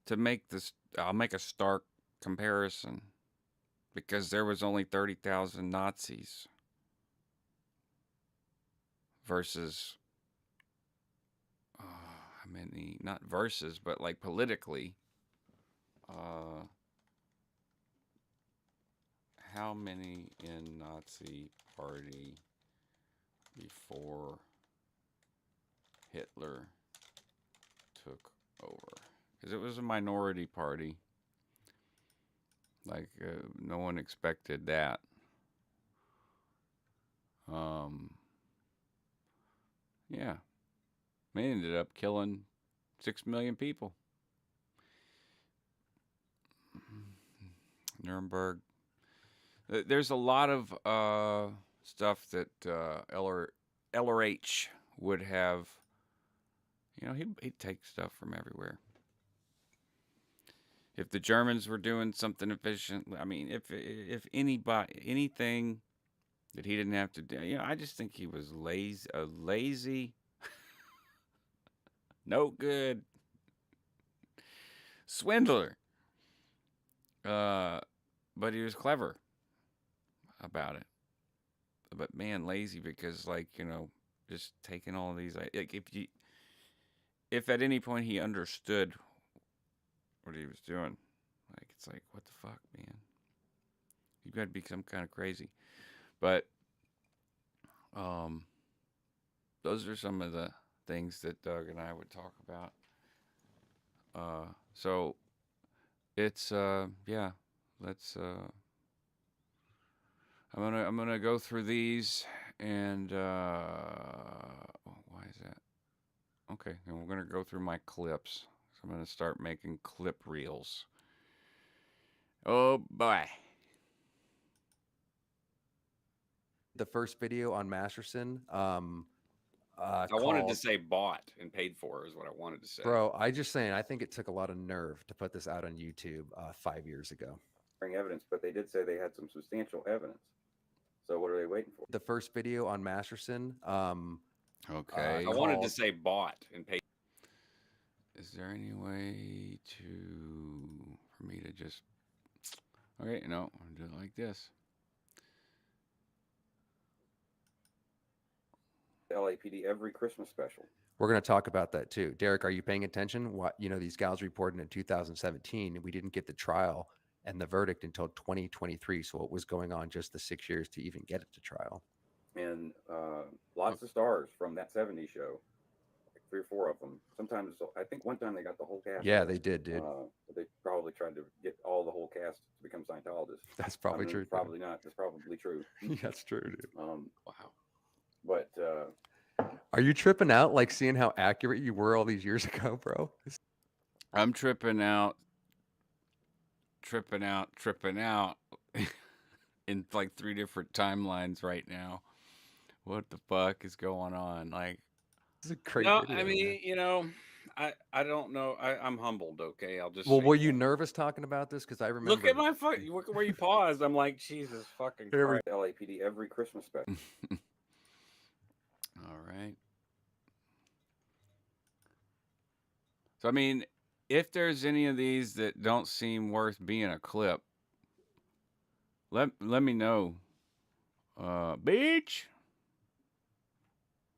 [SPEAKER 1] to make this. I'll make a stark comparison, because there was only 30,000 Nazis versus how many? Not versus, but like politically. How many in Nazi Party before Hitler took over? Because it was a minority party. Like, no one expected that. Yeah. They ended up killing 6 million people. Nuremberg. There's a lot of stuff that LRH would have. He'd take stuff from everywhere. If the Germans were doing something efficient, I mean, if anything that he didn't have to do, I just think he was lazy, no good swindler. But he was clever about it. But man, lazy, because, like, just taking all of these, like, if at any point he understood what he was doing, like, it's like, what the fuck, man? You've got to be some kind of crazy. But those are some of the things that Doug and I would talk about. So it's yeah, let's I'm gonna go through these, and why is that? Okay, and we're gonna go through my clips. So I'm gonna start making clip reels. Oh boy.
[SPEAKER 4] The first video on Masterson.
[SPEAKER 1] I wanted to
[SPEAKER 4] called-
[SPEAKER 1] say bought and paid for is what I wanted to say.
[SPEAKER 4] Bro, I just saying, I think it took a lot of nerve to put this out on YouTube 5 years ago.
[SPEAKER 1] Bring evidence, but they did say they had some substantial evidence. So what are they waiting for?
[SPEAKER 4] The first video on Masterson.
[SPEAKER 1] Okay. I wanted to say bought and paid. Is there any way for me to just? Okay, no, I'll do it like this. LAPD every Christmas special.
[SPEAKER 4] We're going to talk about that too. Derek, are you paying attention? What, these gals reported in 2017, and we didn't get the trial and the verdict until 2023. So what was going on just the 6 years to even get it to trial?
[SPEAKER 1] And lots of stars from that 70s show, like 3 or 4 of them. Sometimes, I think one time they got the whole cast.
[SPEAKER 4] Yeah, they did, dude.
[SPEAKER 1] They probably tried to get all the whole cast to become Scientologists.
[SPEAKER 4] That's probably true.
[SPEAKER 1] Probably not. That's probably true.
[SPEAKER 4] That's true, dude.
[SPEAKER 1] Wow. But
[SPEAKER 4] are you tripping out, like seeing how accurate you were all these years ago, bro?
[SPEAKER 1] I'm tripping out in like 3 different timelines right now. What the fuck is going on? Like,
[SPEAKER 4] It's a great
[SPEAKER 1] No, I
[SPEAKER 4] video, man.
[SPEAKER 1] mean, I don't know. I'm humbled. Okay, I'll just
[SPEAKER 4] Well,
[SPEAKER 1] say
[SPEAKER 4] were you
[SPEAKER 1] that.
[SPEAKER 4] nervous talking about this? Because I
[SPEAKER 1] Look at
[SPEAKER 4] remember.
[SPEAKER 1] my foot. Look at where you paused. I'm like, Jesus fucking
[SPEAKER 4] Here we
[SPEAKER 1] Christ. LAPD every Christmas special. All right. So I mean, if there's any of these that don't seem worth being a clip, let me know. Beach.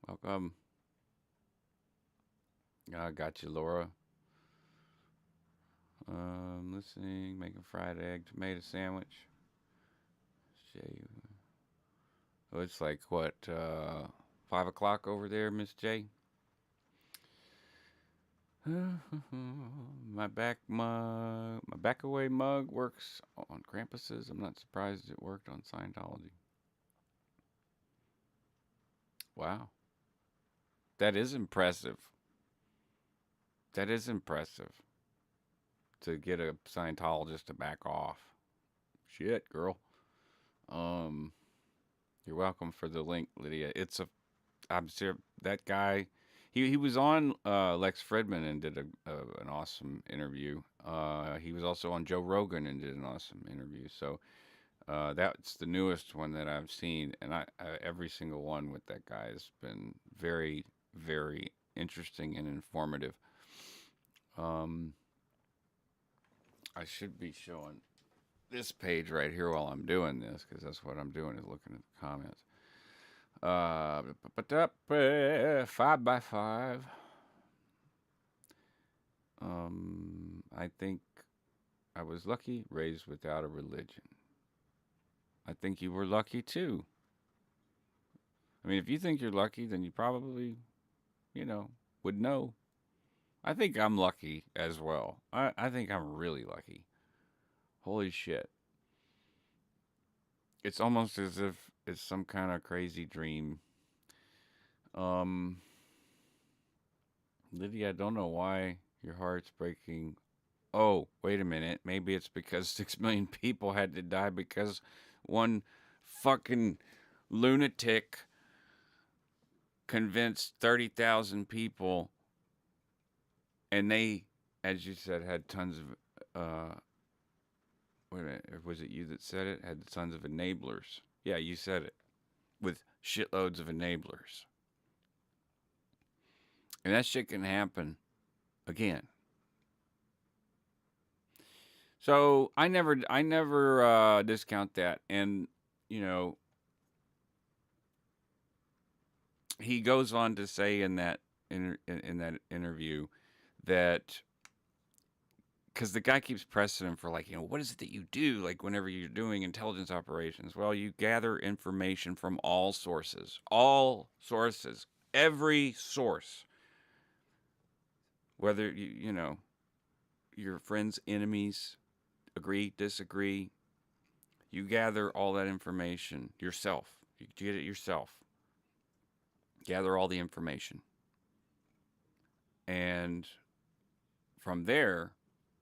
[SPEAKER 1] Welcome. I got you, Laura. Listening, making fried egg tomato sandwich. Jay. Oh, it's like what, 5 o'clock over there, Miss J? My back away mug works on Krampus's. I'm not surprised it worked on Scientology. Wow. That is impressive. That is impressive. To get a Scientologist to back off. Shit, girl. You're welcome for the link, Lydia. I'm sure that guy, he was on Lex Fridman and did an awesome interview. He was also on Joe Rogan and did an awesome interview. So that's the newest one that I've seen, and every single one with that guy has been very, very interesting and informative. Um, I should be showing this page right here while I'm doing this, because that's what I'm doing is looking at the comments. 5x5. I think I was lucky, raised without a religion. I think you were lucky too. I mean, if you think you're lucky, then you probably, would know. I think I'm lucky as well. I think I'm really lucky. Holy shit. It's almost as if it's some kind of crazy dream. Um, Lydia, I don't know why your heart's breaking. Oh, wait a minute. Maybe it's because 6 million people had to die because one fucking lunatic convinced 30,000 people, and they, as you said, had tons of, wait a minute, was it you that said it? Had tons of enablers. Yeah, you said it. With shitloads of enablers. And that shit can happen again. So I never discount that. And, he goes on to say in that in that interview that because the guy keeps pressing him for, like, what is it that you do, like, whenever you're doing intelligence operations? Well, you gather information from all sources, every source, whether your friends, enemies, agree, disagree. You gather all that information yourself. You get it yourself. Gather all the information. And from there,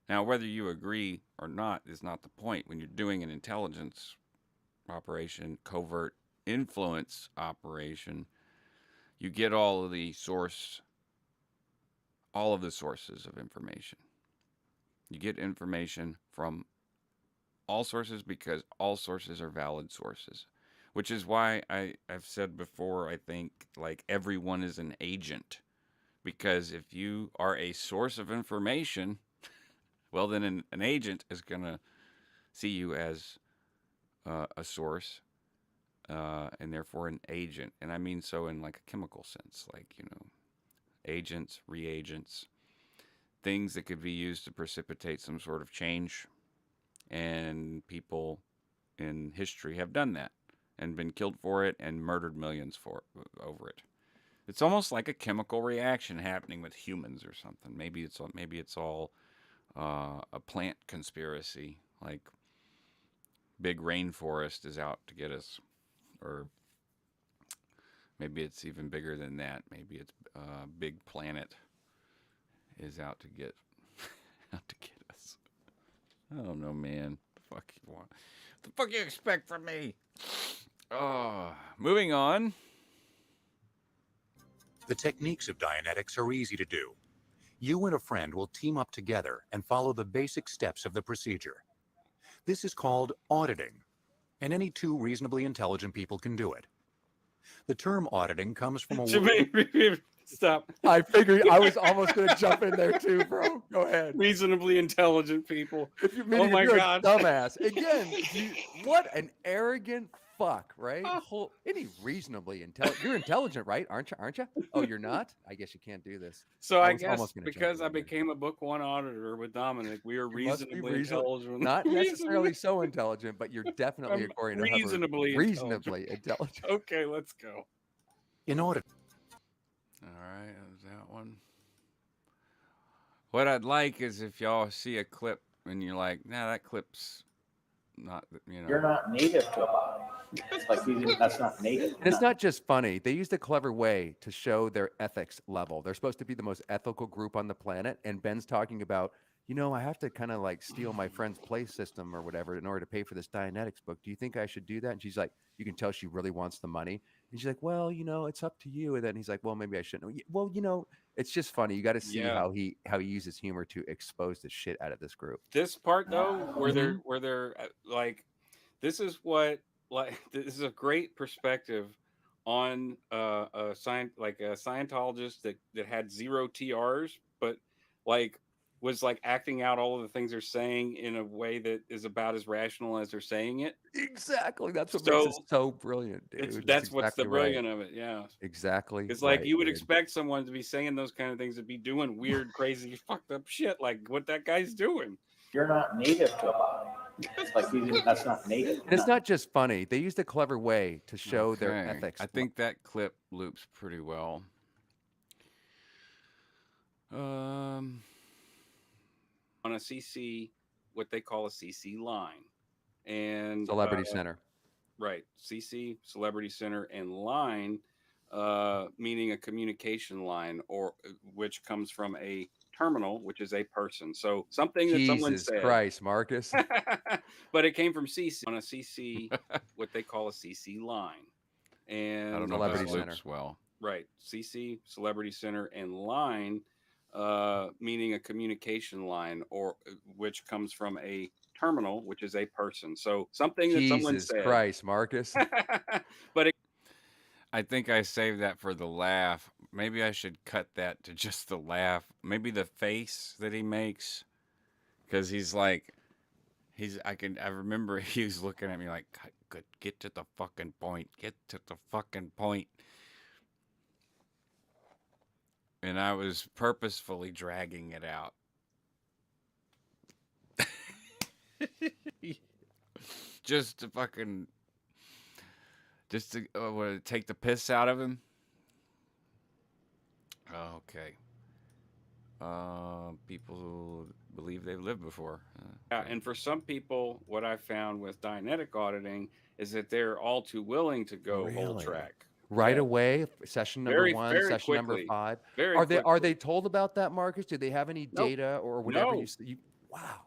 [SPEAKER 1] now whether you agree or not is not the point. When you're doing an intelligence operation, covert influence operation, you get all of the sources of information. You get information from all sources because all sources are valid sources, which is why I've said before, I think, like, everyone is an agent, because if you are a source of information, well, then an agent is going to see you as a source, and therefore an agent. And I mean so in, like, a chemical sense, like, agents, reagents, things that could be used to precipitate some sort of change. And people in history have done that and been killed for it and murdered millions over it. It's almost like a chemical reaction happening with humans or something. Maybe it's all a plant conspiracy, like big rainforest is out to get us, or maybe it's even bigger than that. Maybe it's big planet is out to get us. I don't know, man. The fuck you want? The fuck you expect from me? Oh, moving on.
[SPEAKER 5] The techniques of Dianetics are easy to do. You and a friend will team up together and follow the basic steps of the procedure. This is called auditing, and any two reasonably intelligent people can do it. The term auditing comes from a word.
[SPEAKER 1] Stop.
[SPEAKER 4] I figured I was almost going to jump in there too, bro. Go ahead.
[SPEAKER 1] Reasonably intelligent people.
[SPEAKER 4] If you
[SPEAKER 1] Oh my
[SPEAKER 4] you're
[SPEAKER 1] God.
[SPEAKER 4] a dumbass. Again, what an arrogant fuck, right? Any reasonably intelligent. You're intelligent, right? Aren't you? Oh, you're not? I guess you can't do this.
[SPEAKER 1] So I
[SPEAKER 4] was
[SPEAKER 1] guess
[SPEAKER 4] almost gonna jump
[SPEAKER 1] because
[SPEAKER 4] in
[SPEAKER 1] I
[SPEAKER 4] there.
[SPEAKER 1] became a book one auditor with Dominic, we are
[SPEAKER 4] You must be
[SPEAKER 1] reasonably intelligent.
[SPEAKER 4] not necessarily so intelligent, but you're definitely,
[SPEAKER 1] I'm
[SPEAKER 4] according to Hubbard,
[SPEAKER 1] reasonably
[SPEAKER 4] intelligent.
[SPEAKER 1] Okay, let's go.
[SPEAKER 5] In audit.
[SPEAKER 1] All right, that one. What I'd like is if y'all see a clip and you're like, nah, that clip's not, you know.
[SPEAKER 6] You're not native to a body. It's like that's not native.
[SPEAKER 4] And it's not just funny. They used a clever way to show their ethics level. They're supposed to be the most ethical group on the planet. And Ben's talking about, I have to kind of like steal my friend's play system or whatever in order to pay for this Dianetics book. Do you think I should do that? And she's like, you can tell she really wants the money. And she's like, well, it's up to you. And then he's like, well, maybe I shouldn't. Well, it's just funny. You got to see how he uses humor to expose the shit out of this group.
[SPEAKER 1] This part though, where they're like, this is a great perspective on a Scientologist that had 0 TRs, but like was like acting out all of the things they're saying in a way that is about as rational as they're saying it.
[SPEAKER 4] Exactly. That's what makes it so brilliant, dude.
[SPEAKER 1] That's what's the brilliant of it. Yeah.
[SPEAKER 4] Exactly.
[SPEAKER 1] It's like you would expect someone to be saying those kind of things, to be doing weird, crazy, fucked up shit like what that guy's doing.
[SPEAKER 6] You're not native to a body. It's like that's not native.
[SPEAKER 4] And it's not just funny. They used a clever way to show their ethics.
[SPEAKER 1] I think that clip loops pretty well. On a CC, what they call a CC line, and
[SPEAKER 4] Celebrity Center.
[SPEAKER 1] Right, CC, Celebrity Center, and line, meaning a communication line, or which comes from a terminal, which is a person. So something that someone said.
[SPEAKER 4] Jesus Christ, Marcus.
[SPEAKER 1] But it came from CC. On a CC, what they call a CC line, and
[SPEAKER 4] I don't know if that
[SPEAKER 1] loops well. Right, CC, Celebrity Center, and line, meaning a communication line, or which comes from a terminal, which is a person. So something that someone said.
[SPEAKER 4] Jesus Christ, Marcus.
[SPEAKER 1] But I think I saved that for the laugh. Maybe I should cut that to just the laugh. Maybe the face that he makes, because he's like, I remember he was looking at me like, get to the fucking point. Get to the fucking point. And I was purposefully dragging it out. Just to take the piss out of him. Okay. People who believe they've lived before. Yeah, and for some people, what I found with Dianetic auditing is that they're all too willing to go whole track.
[SPEAKER 4] Right away, session number 1, session number 5. Are they told about that, Marcus? Do they have any data or whatever?
[SPEAKER 1] No.
[SPEAKER 4] Wow.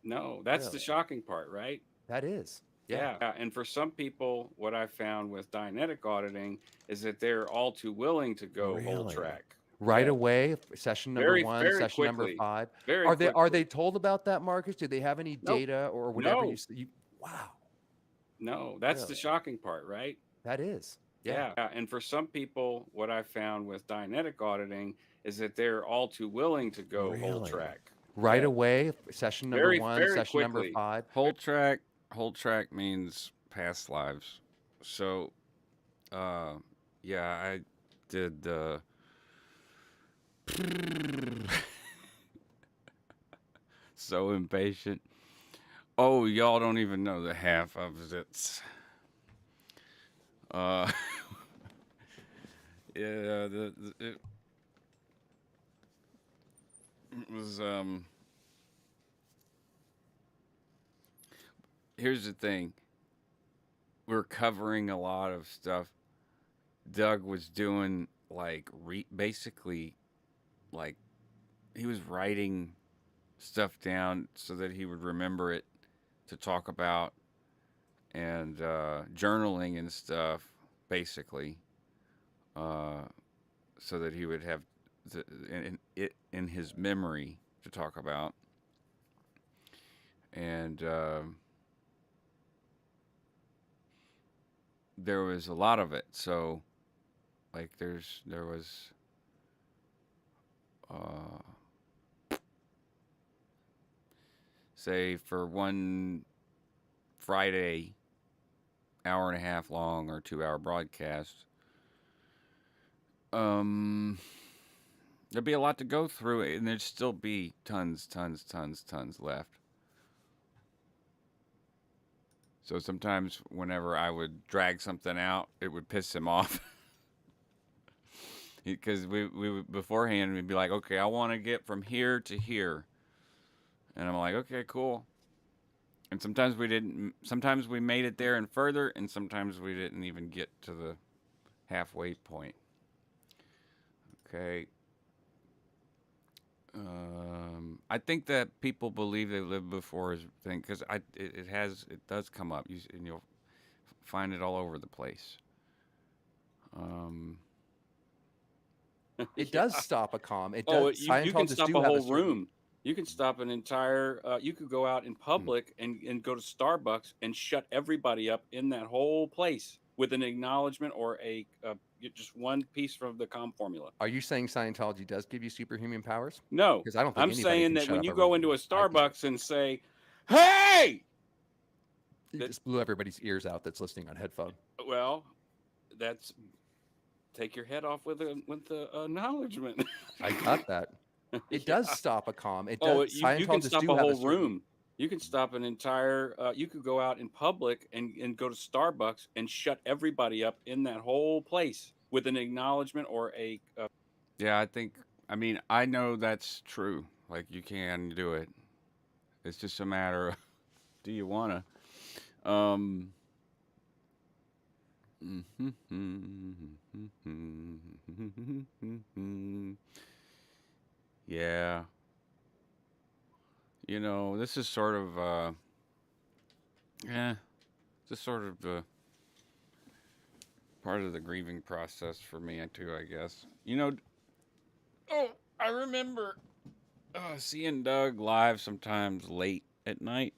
[SPEAKER 1] No, that's the shocking part, right?
[SPEAKER 4] That is.
[SPEAKER 1] Yeah. And for some people, what I found with Dianetic auditing is that they're all too willing to go whole track.
[SPEAKER 4] Right away, session number 1, session number 5. Are they told about that, Marcus? Do they have any data or whatever? Wow.
[SPEAKER 1] No, that's the shocking part, right?
[SPEAKER 4] That is.
[SPEAKER 1] Yeah. And for some people, what I found with Dianetic auditing is that they're all too willing to go whole track.
[SPEAKER 4] Right away, session number 1, session number 5.
[SPEAKER 1] Whole track means past lives. So, I did so impatient. Oh, y'all don't even know the half of it. It was here's the thing. We're covering a lot of stuff. Doug was doing like basically like he was writing stuff down so that he would remember it to talk about, and journaling and stuff basically. so that he would have in his memory to talk about. And there was a lot of it. So, like, there was say for one Friday hour and a half long or 2 hour broadcast, there'd be a lot to go through, and there'd still be tons left. So sometimes whenever I would drag something out, it would piss him off. Because we would beforehand, we'd be like, okay, I want to get from here to here. And I'm like, okay, cool. And sometimes we didn't, sometimes we made it there and further, and sometimes we didn't even get to the halfway point. Okay. I think that people believe they lived before is thing, because it does come up, and you'll find it all over the place.
[SPEAKER 4] It does stop a comm. It
[SPEAKER 6] Oh,
[SPEAKER 4] does.
[SPEAKER 6] you can
[SPEAKER 4] Scientologists
[SPEAKER 6] stop
[SPEAKER 4] do
[SPEAKER 6] a
[SPEAKER 4] have
[SPEAKER 6] whole
[SPEAKER 4] certain-
[SPEAKER 6] room. You can stop an entire. You could go out in public and go to Starbucks and shut everybody up in that whole place with an acknowledgement or just one piece from the comm formula.
[SPEAKER 4] Are you saying Scientology does give you superhuman powers?
[SPEAKER 6] No,
[SPEAKER 4] Because I don't think
[SPEAKER 6] I'm
[SPEAKER 4] anybody
[SPEAKER 6] saying
[SPEAKER 4] can
[SPEAKER 6] that
[SPEAKER 4] shut
[SPEAKER 6] when
[SPEAKER 4] up
[SPEAKER 6] you
[SPEAKER 4] a
[SPEAKER 6] go
[SPEAKER 4] room
[SPEAKER 6] into a
[SPEAKER 4] with IP.
[SPEAKER 6] Starbucks and say, "Hey,"
[SPEAKER 4] You
[SPEAKER 6] that-
[SPEAKER 4] just blew everybody's ears out that's listening on headphone.
[SPEAKER 6] well, that's take your head off with the acknowledgement.
[SPEAKER 4] I got that. It does stop a comm. It does.
[SPEAKER 6] Oh, you can
[SPEAKER 4] Scientologists
[SPEAKER 6] stop
[SPEAKER 4] do
[SPEAKER 6] a
[SPEAKER 4] have
[SPEAKER 6] whole
[SPEAKER 4] certain-
[SPEAKER 6] room. You can stop an entire. You could go out in public and go to Starbucks and shut everybody up in that whole place with an acknowledgement or
[SPEAKER 1] Yeah, I mean, I know that's true. Like, you can do it. It's just a matter of, do you want to? Yeah. You know, this is sort of, just sort of part of the grieving process for me, too, I guess. You know, oh, I remember seeing Doug live sometimes late at night.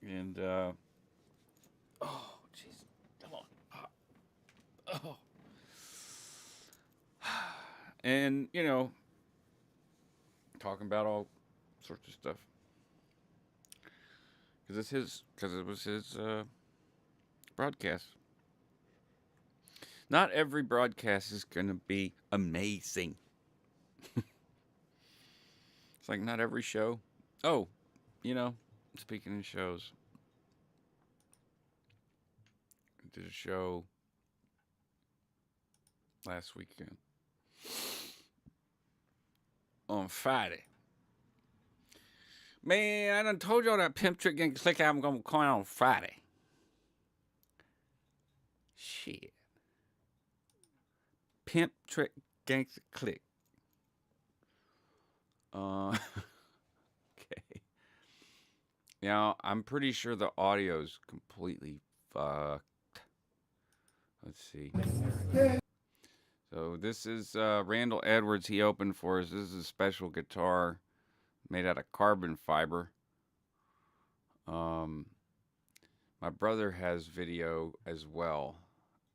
[SPEAKER 1] And, oh, jeez. Come on. Oh. And, you know, talking about all sorts of stuff. Because it was his broadcast. Not every broadcast is going to be amazing. It's like not every show. Oh, you know, speaking of shows, I did a show last weekend on Friday. Man, I done told y'all that Pimp Trick Gang Click album gonna come out on Friday. Shit. Pimp Trick Gangsta Click. Okay. Now, I'm pretty sure the audio's completely fucked. Let's see. So this is Randall Edwards. He opened for us. This is a special guitar made out of carbon fiber. My brother has video as well,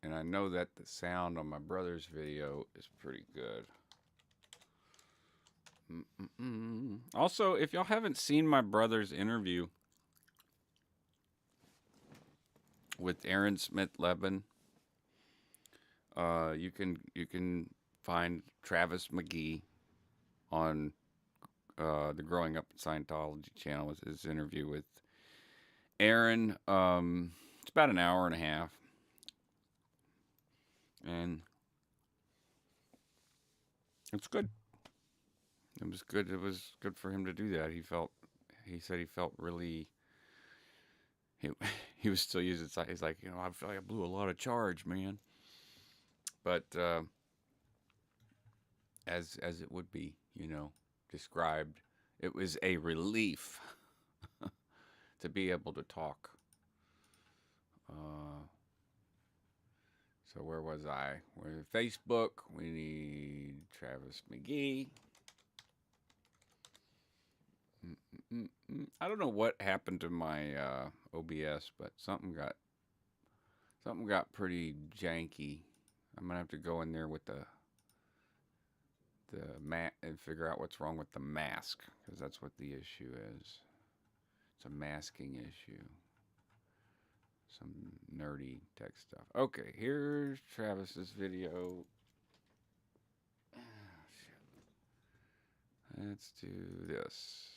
[SPEAKER 1] and I know that the sound on my brother's video is pretty good. Also, if y'all haven't seen my brother's interview with Aaron Smith-Levin, you can find Travis McGee on the Growing Up in Scientology channel with his interview with Aaron. It's about an hour and a half, and it's good. It was good. It was good for him to do that. He said he felt really. He was still using. He's like, you know, I feel like I blew a lot of charge, man. But as it would be, you know, described, it was a relief to be able to talk. So where was I? We're Facebook. We need Travis McGee. I don't know what happened to my OBS, but something got pretty janky. I'm gonna have to go in there with the mat and figure out what's wrong with the mask, because that's what the issue is. It's a masking issue. Some nerdy tech stuff. Okay, here's Travis's video. Oh, shit. Let's do this.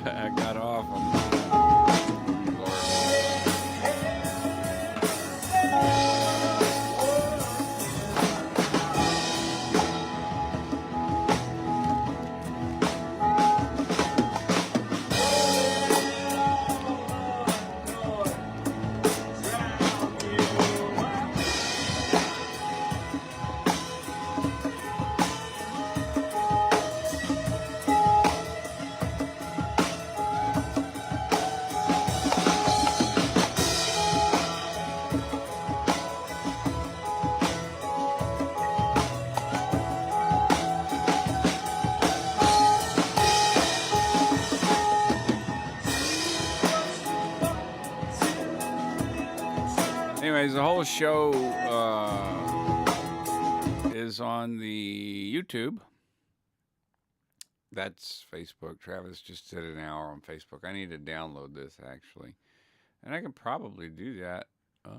[SPEAKER 1] I got off. Anyways, the whole show is on the YouTube. That's Facebook. Travis just did an hour on Facebook. I need to download this, actually. And I can probably do that. Oh,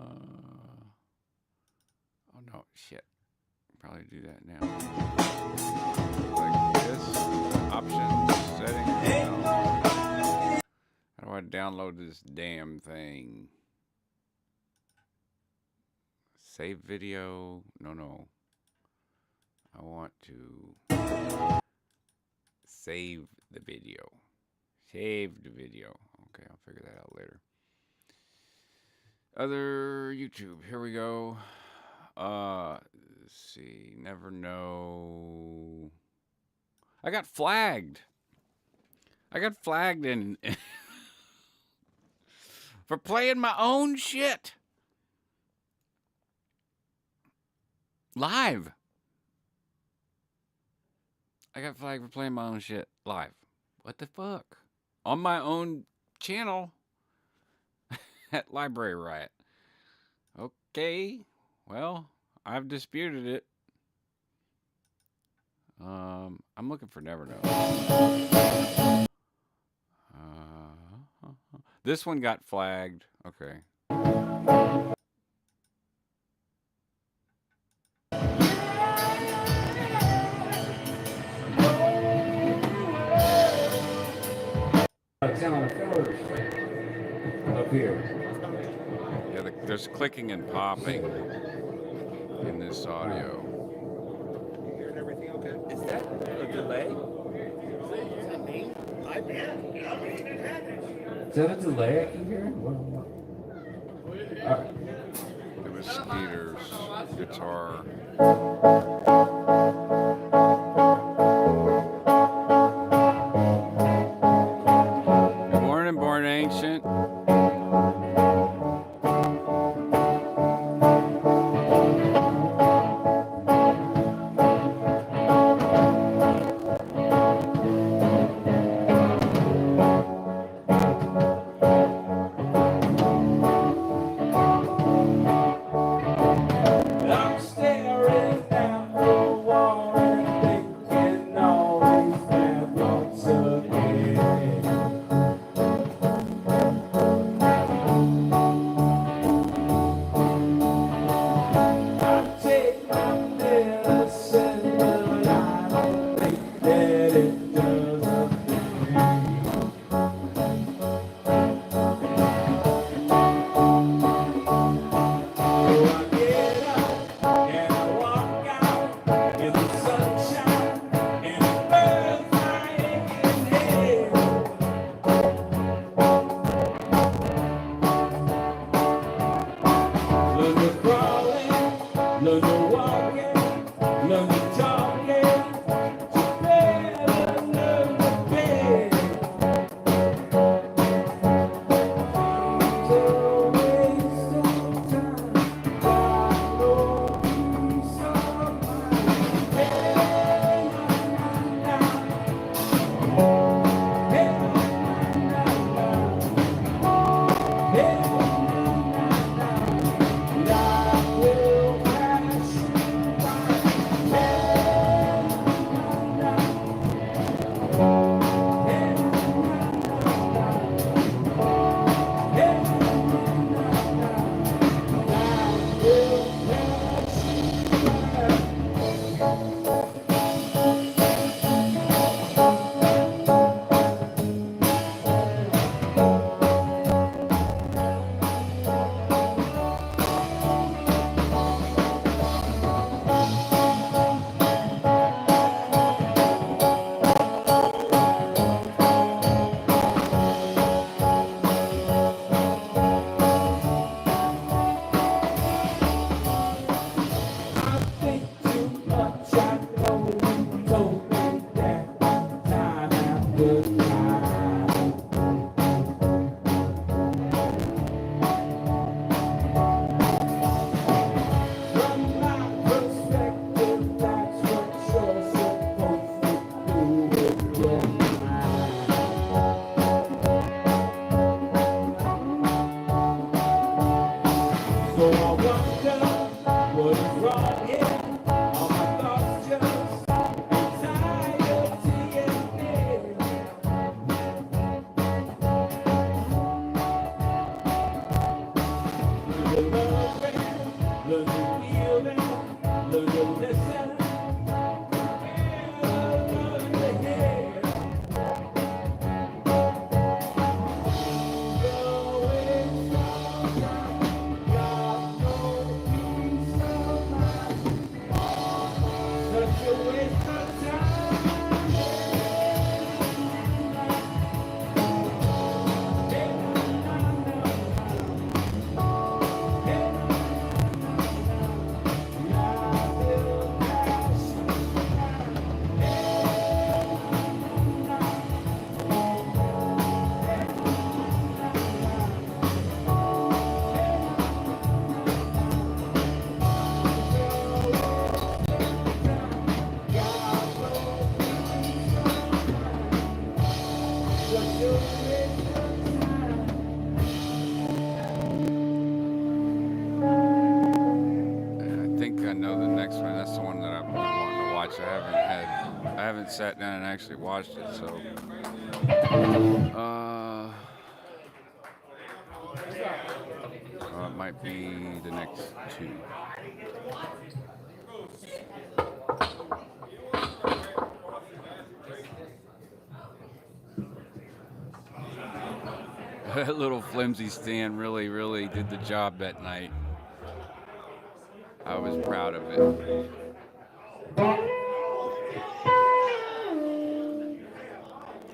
[SPEAKER 1] no. Shit. Probably do that now. Like this. Options. Settings. How do I download this damn thing? Save video. No. I want to save the video. Save the video. Okay, I'll figure that out later. Other YouTube. Here we go. Let's see. Never know. I got flagged. in for playing my own shit. Live. I got flagged for playing my own shit live. What the fuck? On my own channel at Library Riot. Okay. Well, I've disputed it. I'm looking for Never Know. This one got flagged. Okay.
[SPEAKER 7] Up here.
[SPEAKER 1] Yeah, there's clicking and popping in this audio.
[SPEAKER 7] Hearing everything okay? Is that a delay? Is that me? Is that a delay I can hear?
[SPEAKER 1] It was Skeeter's guitar. Good morning, Born Ancient.
[SPEAKER 8] I'm staring down the wall and thinking all these bad thoughts again. I take my medicine, but I don't think that it does a thing. So I get up and I walk out in the sunshine and it burns my aching head. Learn to crawling, learn to walking, learn to talking. You better learn to beg. So waste of time, got no peace of mind. Hey, na, na, na. Hey, na, na, na. Hey, na, na, na. Life will pass you by. Hey, na, na, na. Hey, I think too much. I know you told me that time after time. From my perspective, that's what you're supposed to do with your mind. So I wonder what is wrong here. All my thoughts just anxiety and fear. Learn to love it, learn to feel it, learn to listen, and learn to hear. So it's alright, got no peace of mind. Such a waste of time. Hey, na, na, na. Hey, na, na, na. Life will pass you by. Hey, na, na, na.
[SPEAKER 1] I think I know the next one. That's the one that I've been wanting to watch. I haven't sat down and actually watched it. So, it might be the next two. That little flimsy stand really did the job that night. I was proud of it.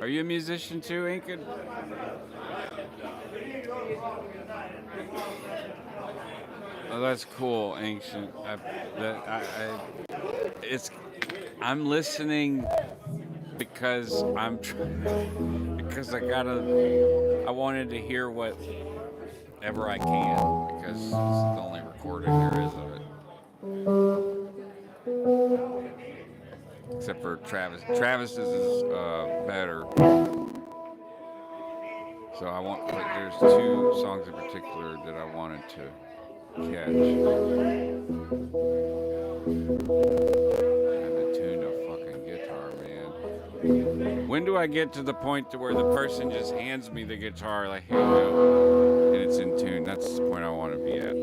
[SPEAKER 1] Are you a musician too, Inked? Oh, that's cool, ancient. It's. I'm listening because because I wanted to hear whatever I can because it's the only recording there is of it. Except for Travis. Travis's is better. So but there's two songs in particular that I wanted to catch. And to tune a fucking guitar, man. When do I get to the point to where the person just hands me the guitar, like, here you go, and it's in tune? That's the point I want to be at.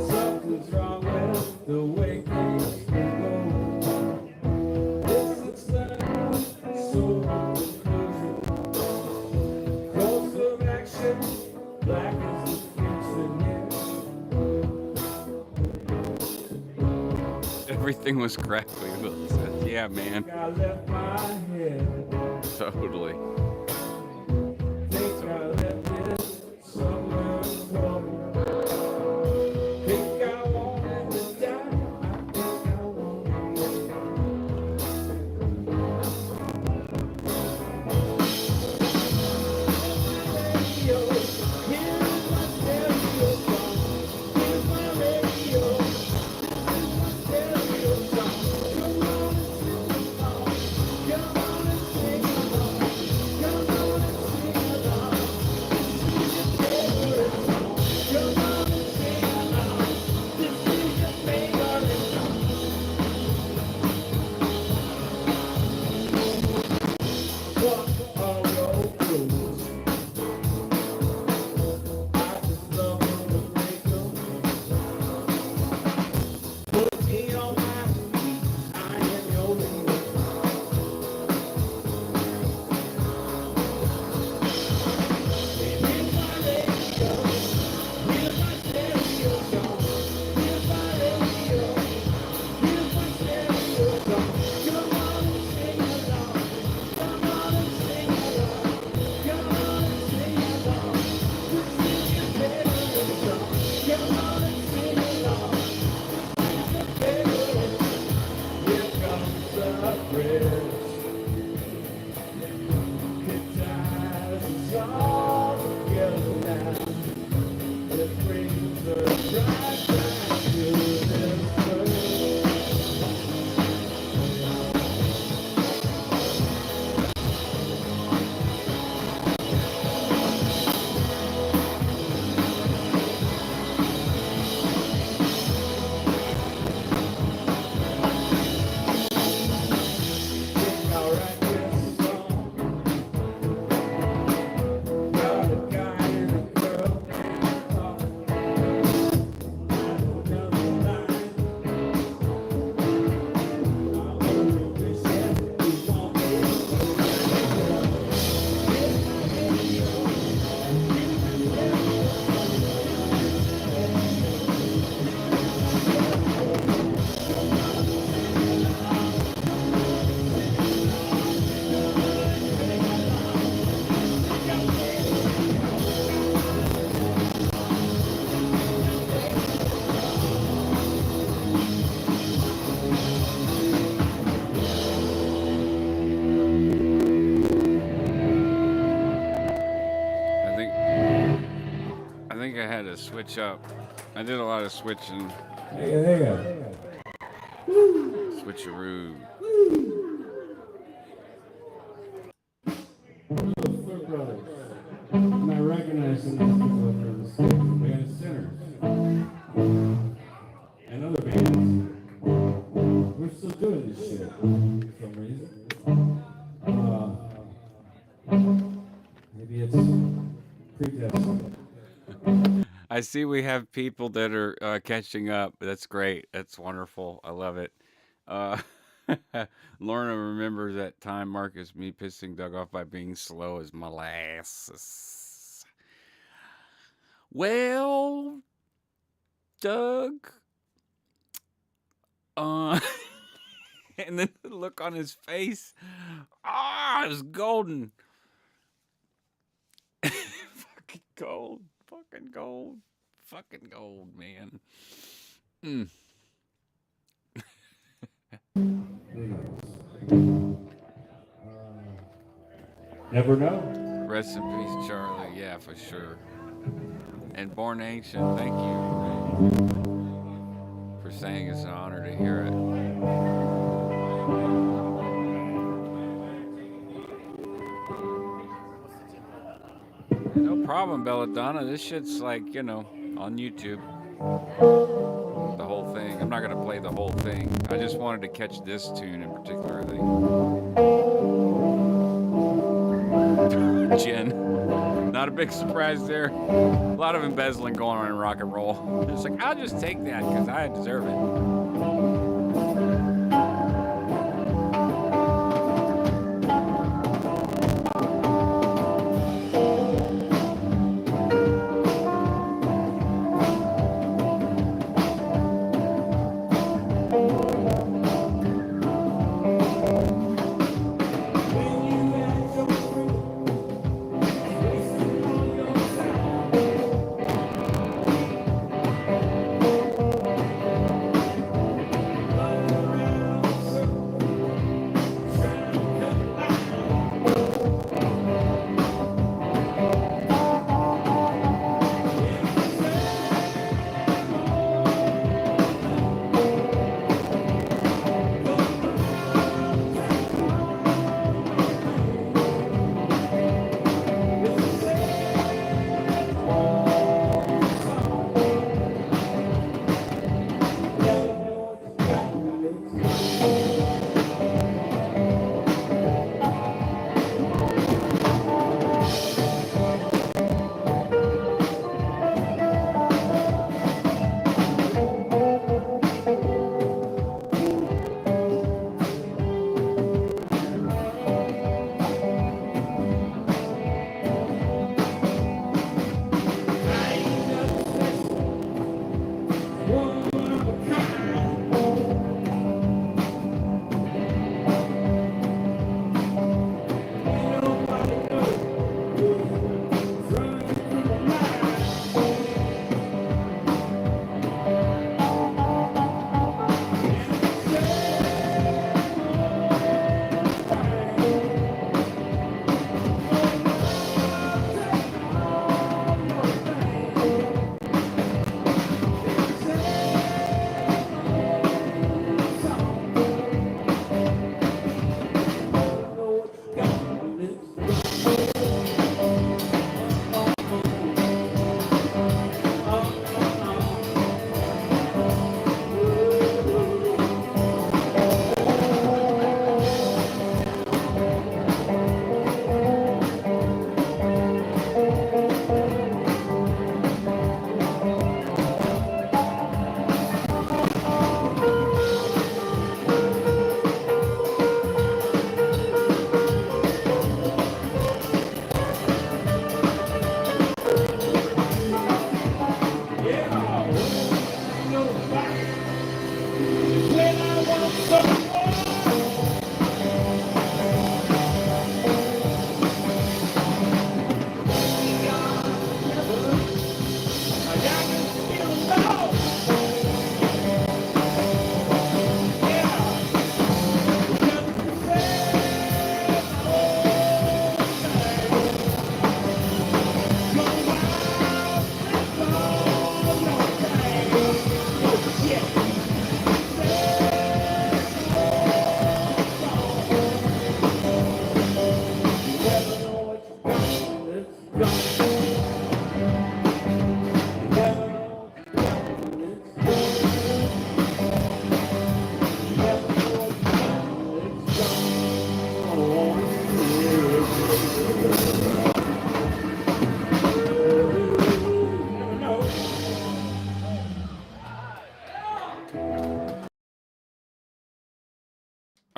[SPEAKER 8] Something's wrong with the way things go. This is so conclusion. Course of action, black as the future.
[SPEAKER 1] Everything was crackly. Will says, yeah, man.
[SPEAKER 8] I left my head.
[SPEAKER 1] Totally.
[SPEAKER 8] Think I left it somewhere warm. Think I wanted to die. I think I wanted radio. Here's my stereo song. Here's my radio. Here's my stereo song. Come on and sing along. Come on and sing along. Come on and sing along. This is your favorite song. Come on and sing along. This is your favorite song. What are your rules? I just love when the radio put me on my feet. I am your leader. Here's my radio. Here's my stereo song. Here's my radio. Here's my stereo song. Come on and sing along. Come on and sing along. Come on and sing along. This is your favorite song. Come on and sing along. This is your favorite song. Here comes the bridge. It ties us all together now. It brings us right back to this place. Think I'll write this song about a guy and a girl and a car. Another line. I only wish that we won't
[SPEAKER 1] I think I had to switch up. I did a lot of switching, switcheroo.
[SPEAKER 8] Foot Brothers. I'm not recognizing these people up in the stage. We got Sinners. And other bands. We're still doing this shit for some reason. Maybe it's predestined.
[SPEAKER 1] I see we have people that are catching up. That's great. That's wonderful. I love it. Uh, Lorna remembers that time Marcus me pissing Doug off by being slow as molasses. Well, Doug, uh, and then the look on his face, it was golden. Fucking gold, fucking gold, fucking gold, man. Mm.
[SPEAKER 8] Never know.
[SPEAKER 1] Rest in peace, Charlie. Yeah, for sure. And Born Ancient, thank you for saying it's an honor to hear it. No problem, Belladonna. This shit's like, on YouTube. The whole thing. I'm not going to play the whole thing. I just wanted to catch this tune in particular, I think. Jen. Not a big surprise there. A lot of embezzling going on in rock and roll. It's like, I'll just take that because I deserve it.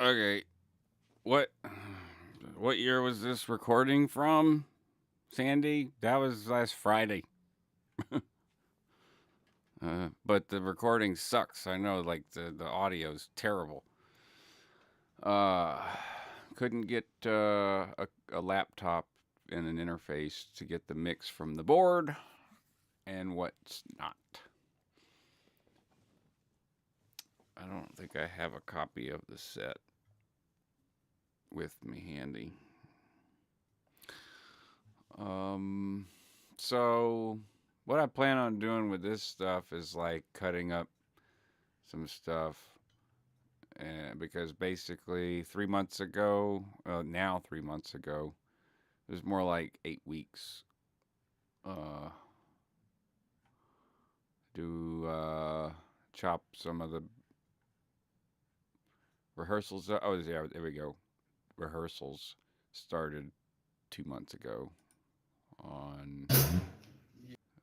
[SPEAKER 1] Okay. What year was this recording from, Sandy? That was last Friday. But the recording sucks. I know, like the audio's terrible. Couldn't get a laptop and an interface to get the mix from the board and what's not. I don't think I have a copy of the set with me handy. So what I plan on doing with this stuff is like cutting up some stuff, and because basically 3 months ago, now 3 months ago, it was more like 8 weeks. Chop some of the rehearsals. Oh yeah, there we go. Rehearsals started 2 months ago. On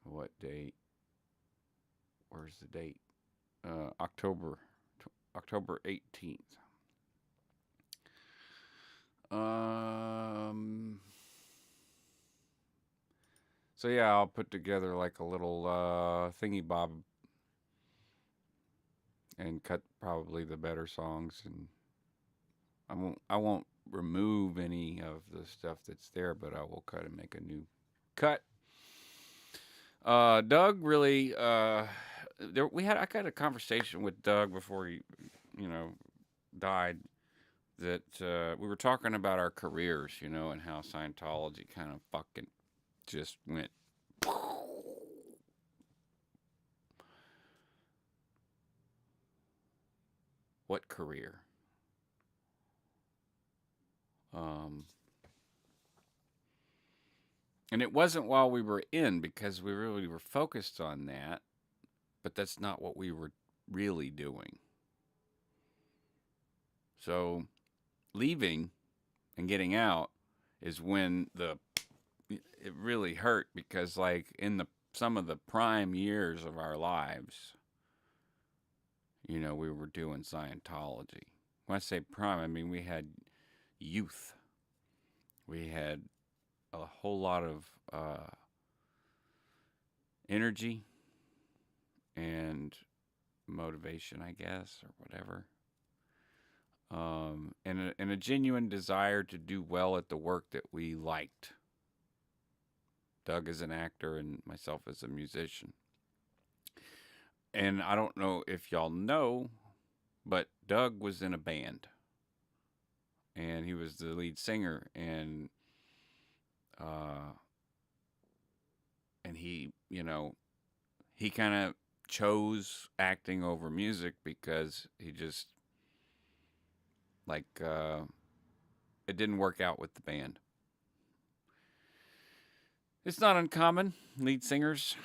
[SPEAKER 1] what date? Where's the date? October 18th. So yeah, I'll put together like a little thingy bob and cut probably the better songs, and I won't remove any of the stuff that's there, but I will cut and make a new cut. Doug really I had a conversation with Doug before he died, that we were talking about our careers, and how Scientology kind of fucking just went. What career? And it wasn't while we were in, because we really were focused on that, but that's not what we were really doing. So leaving and getting out is when it really hurt, because like in some of the prime years of our lives, we were doing Scientology. When I say prime, I mean we had youth. We had a whole lot of energy and motivation, I guess, or whatever. And a genuine desire to do well at the work that we liked. Doug as an actor and myself as a musician. And I don't know if y'all know, but Doug was in a band. And he was the lead singer, and he, he kind of chose acting over music because he just like it didn't work out with the band. It's not uncommon, lead singers,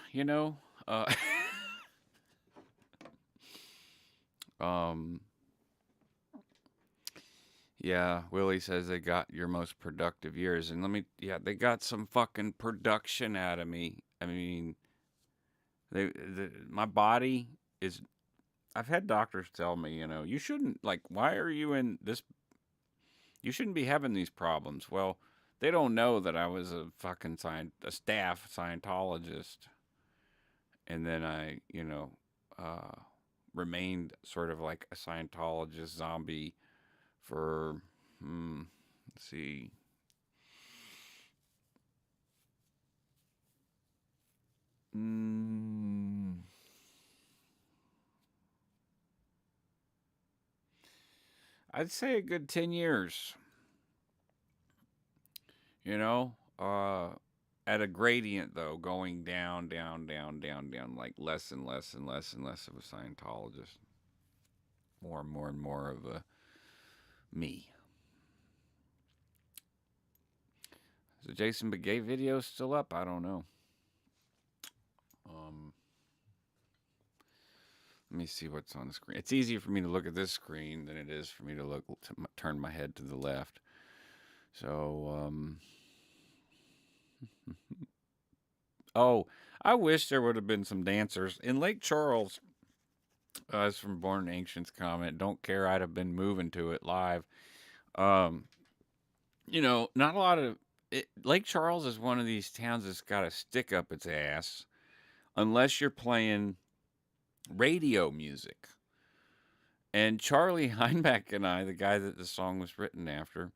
[SPEAKER 1] Yeah, Willie says they got your most productive years, and they got some fucking production out of me. I mean, my body is. I've had doctors tell me, you shouldn't, like, why are you in this? You shouldn't be having these problems. Well, they don't know that I was a fucking staff Scientologist, and then I, remained sort of like a Scientologist zombie for, let's see, I'd say a good 10 years, at a gradient, though, going down, down, down, down, down, like less and less and less and less of a Scientologist, more and more and more of a me. Is the Jason Begay video still up? I don't know. Let me see what's on the screen. It's easier for me to look at this screen than it is for me to turn my head to the left. So, oh, I wish there would have been some dancers in Lake Charles. That's from Born Ancient's comment. Don't care, I'd have been moving to it live. Um, not a lot of Lake Charles is one of these towns that's got a stick up its ass unless you're playing radio music. And Charlie Heinbach and I, the guy that the song was written after,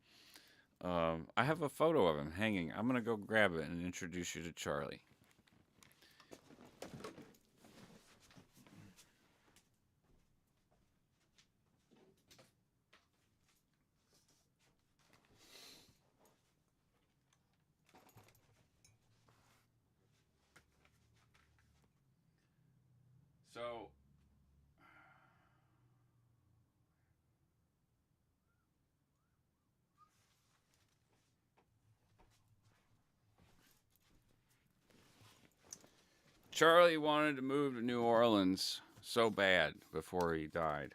[SPEAKER 1] I have a photo of him hanging. I'm gonna go grab it and introduce you to Charlie. So Charlie wanted to move to New Orleans so bad before he died.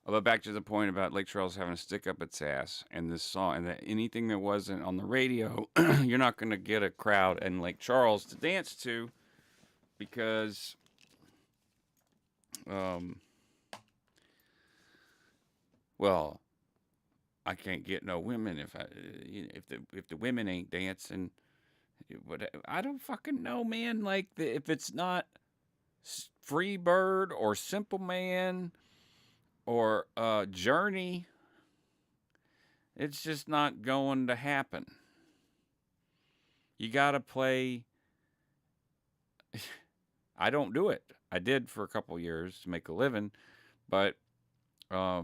[SPEAKER 1] But back to the point about Lake Charles having a stick up its ass and this song, and that anything that wasn't on the radio, you're not going to get a crowd in Lake Charles to dance to because, well, I can't get no women if the women ain't dancing. But I don't fucking know, man. Like if it's not Free Bird or Simple Man or Journey, it's just not going to happen. You gotta play. I don't do it. I did for a couple years to make a living, but nah,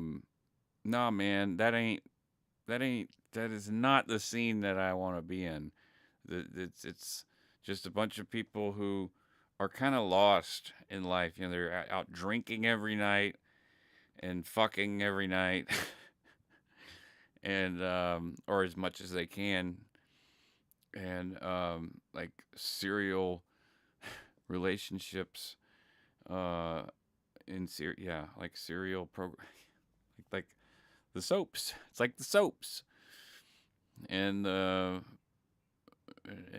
[SPEAKER 1] man, that is not the scene that I want to be in. It's just a bunch of people who are kind of lost in life. They're out drinking every night and fucking every night, and or as much as they can, and like serial relationships, like serial program, like the soaps. It's like the soaps, and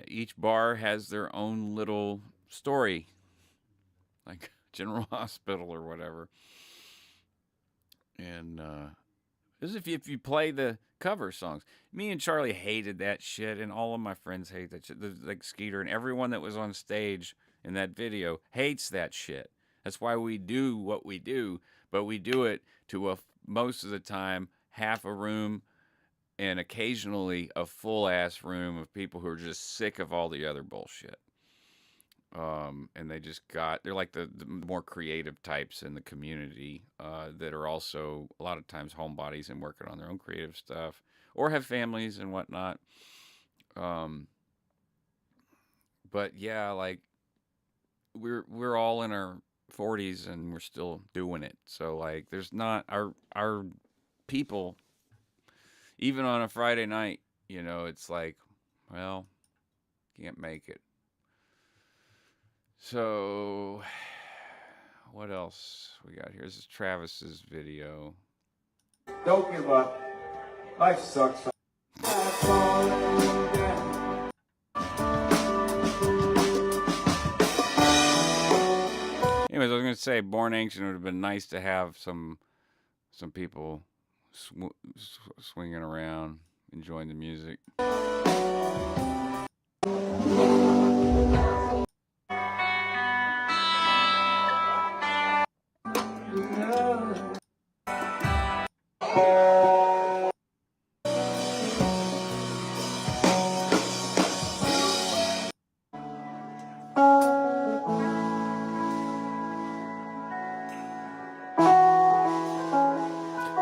[SPEAKER 1] each bar has their own little story, like General Hospital or whatever. And this is if you play the cover songs. Me and Charlie hated that shit, and all of my friends hate that shit. Like Skeeter and everyone that was on stage in that video hates that shit. That's why we do what we do, but we do it to most of the time half a room and occasionally a full ass room of people who are just sick of all the other bullshit. And they're like the more creative types in the community that are also a lot of times homebodies and working on their own creative stuff or have families and whatnot. But yeah, like we're all in our 40s and we're still doing it. So like there's not our people, even on a Friday night, it's like, well, can't make it. So, what else we got here? This is Travis's video.
[SPEAKER 8] Don't give up. Life sucks.
[SPEAKER 1] Anyways, I was going to say, Born Ancient would have been nice to have some people swinging around, enjoying the music.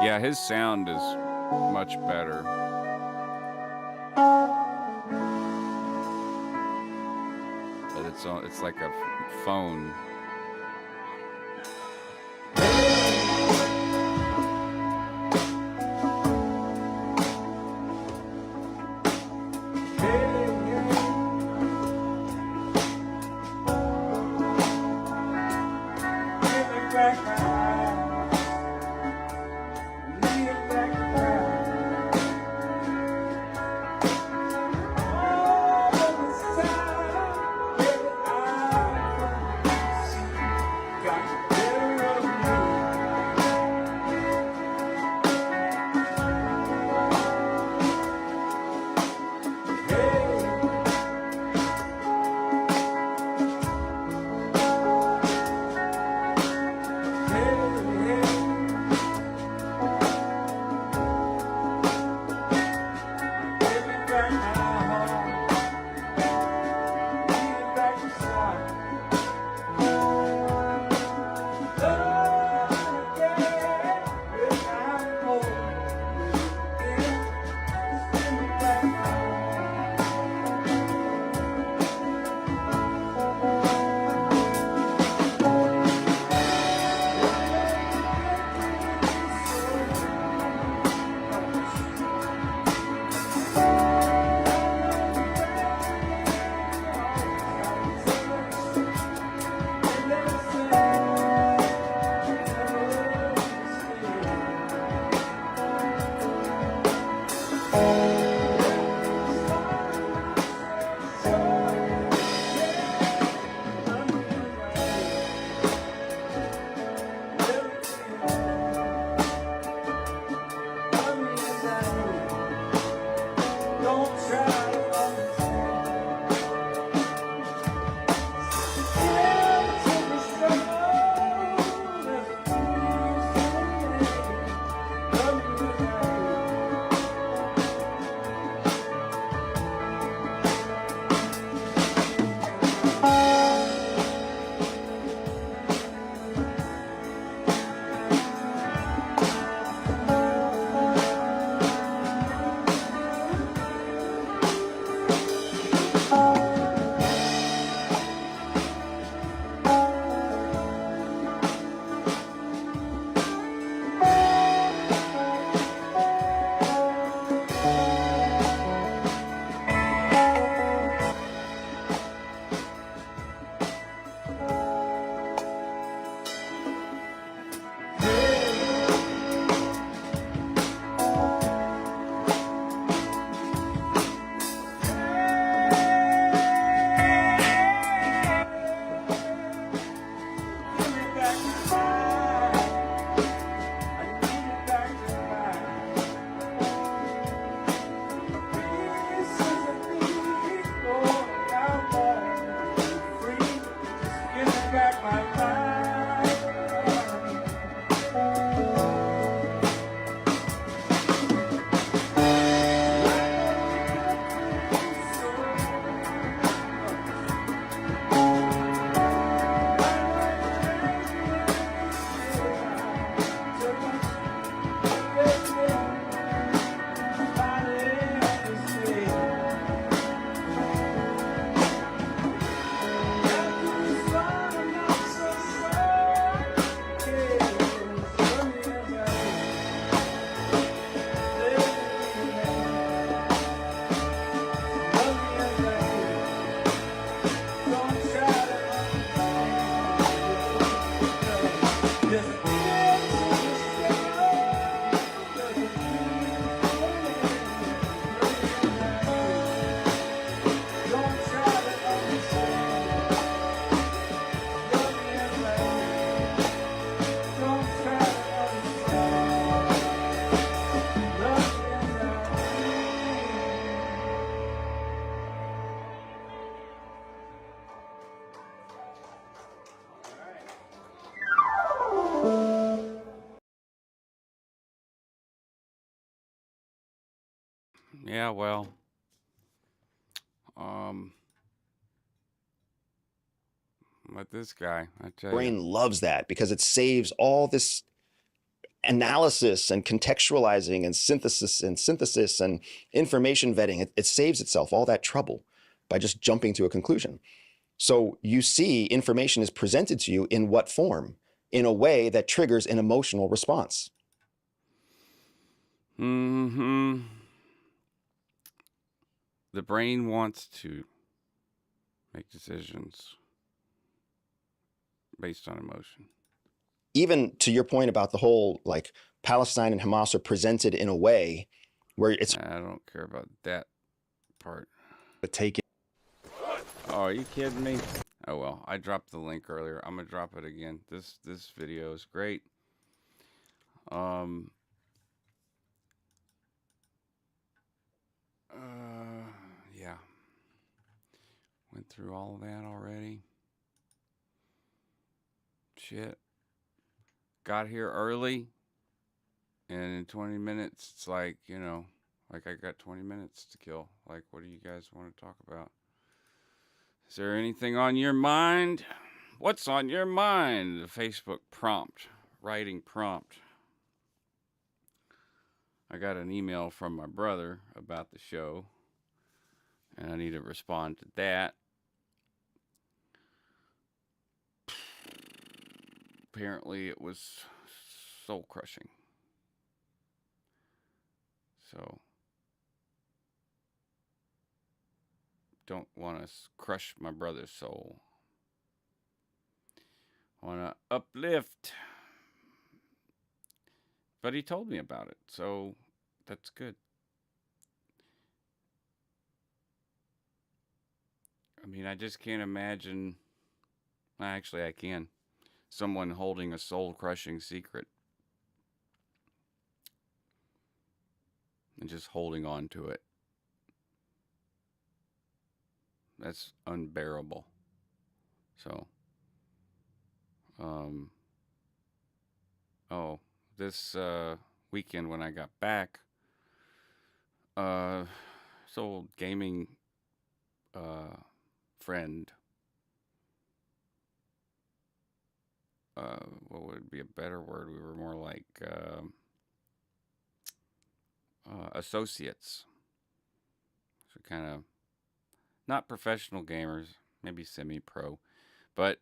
[SPEAKER 1] Yeah, his sound is much better. But it's like a phone.
[SPEAKER 8] back my mind.
[SPEAKER 1] Yeah, well, um, but this guy, I tell you,
[SPEAKER 3] Brain loves that because it saves all this analysis and contextualizing and synthesis and information vetting. It saves itself all that trouble by just jumping to a conclusion. So you see information is presented to you in what form? In a way that triggers an emotional response.
[SPEAKER 1] the brain wants to make decisions based on emotion.
[SPEAKER 3] Even to your point about the whole, like, Palestine and Hamas are presented in a way where it's
[SPEAKER 1] I don't care about that part.
[SPEAKER 3] taken.
[SPEAKER 1] Oh, are you kidding me? Oh well, I dropped the link earlier. I'm gonna drop it again. This video is great. Yeah. Went through all of that already. Shit. Got here early, and in 20 minutes, it's like, you know, like I got 20 minutes to kill. Like, what do you guys want to talk about? Is there anything on your mind? What's on your mind? The Facebook prompt, writing prompt. I got an email from my brother about the show, and I need to respond to that. Apparently, it was soul crushing. So, don't want to crush my brother's soul. Want to uplift. But he told me about it, so that's good. I mean, I just can't imagine. Actually, I can. Someone holding a soul-crushing secret and just holding on to it. That's unbearable. So, this weekend when I got back, this old gaming friend, what would be a better word? We were more like associates. So kind of not professional gamers, maybe semi-pro, but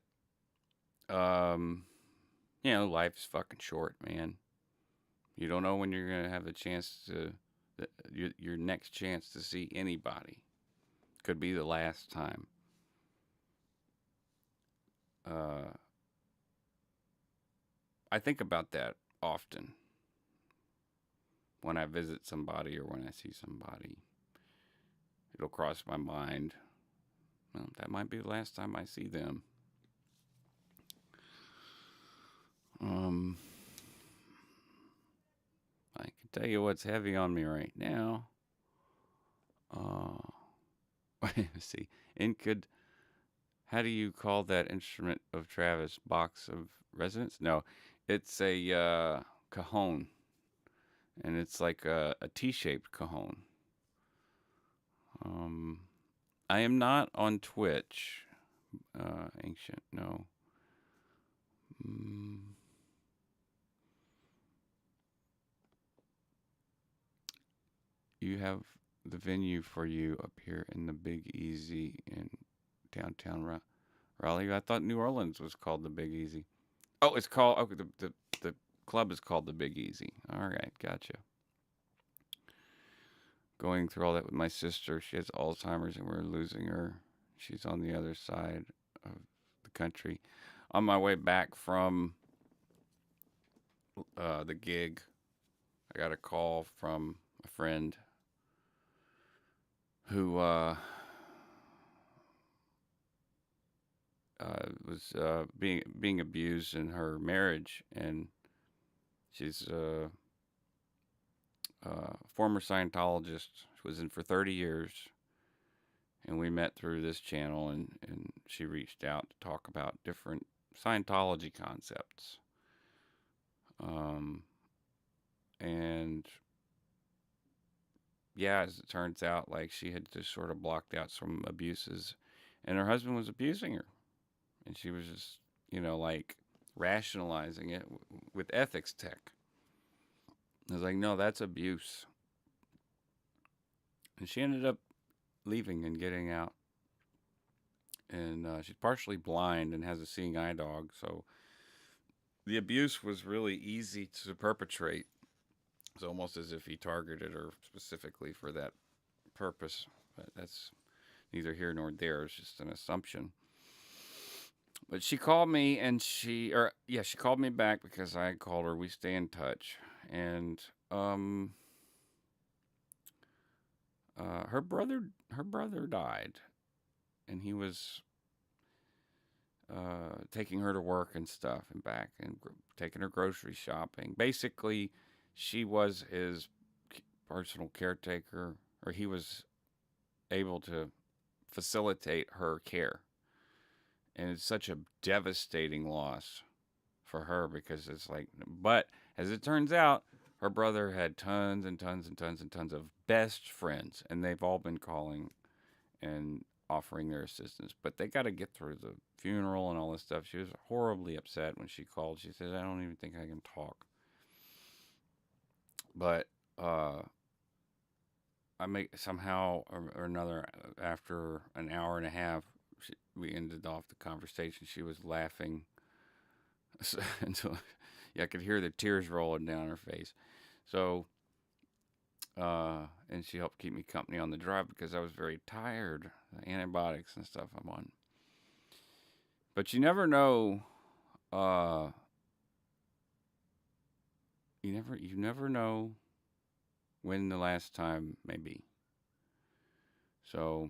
[SPEAKER 1] you know, life's fucking short, man. You don't know when you're gonna have the chance to your next chance to see anybody. Could be the last time. I think about that often when I visit somebody or when I see somebody. It'll cross my mind. Well, that might be the last time I see them. I can tell you what's heavy on me right now. Let's see. How do you call that instrument of Travis? Box of resonance? No, it's a cajon, and it's like a T-shaped cajon. Um, I am not on Twitch. Ancient, no. Mm, you have the venue for you up here in the Big Easy in downtown Raleigh. I thought New Orleans was called the Big Easy. Oh, it's called. Okay, the club is called the Big Easy. All right, gotcha. Going through all that with my sister. She has Alzheimer's, and we're losing her. She's on the other side of the country. On my way back from the gig, I got a call from a friend who was being abused in her marriage, and she's a former Scientologist. She was in for 30 years, and we met through this channel, and she reached out to talk about different Scientology concepts. And yeah, as it turns out, like she had just sort of blocked out some abuses, and her husband was abusing her, and she was just, like rationalizing it with ethics tech. I was like, no, that's abuse. And she ended up leaving and getting out. And she's partially blind and has a seeing eye dog. So the abuse was really easy to perpetrate. It's almost as if he targeted her specifically for that purpose. But that's neither here nor there. It's just an assumption. But she called me and she called me back because I called her. We stay in touch. And her brother died, and he was taking her to work and stuff and back, and taking her grocery shopping. Basically, she was his personal caretaker, or he was able to facilitate her care. And it's such a devastating loss for her, because it's like, but as it turns out, her brother had tons and tons and tons and tons of best friends, and they've all been calling and offering their assistance. But they got to get through the funeral and all this stuff. She was horribly upset when she called. She said, I don't even think I can talk. But I make somehow or another, after an hour and a half, we ended off the conversation. She was laughing until I could hear the tears rolling down her face. So, and she helped keep me company on the drive because I was very tired. The antibiotics and stuff I'm on. But you never know. You never know when the last time may be. So,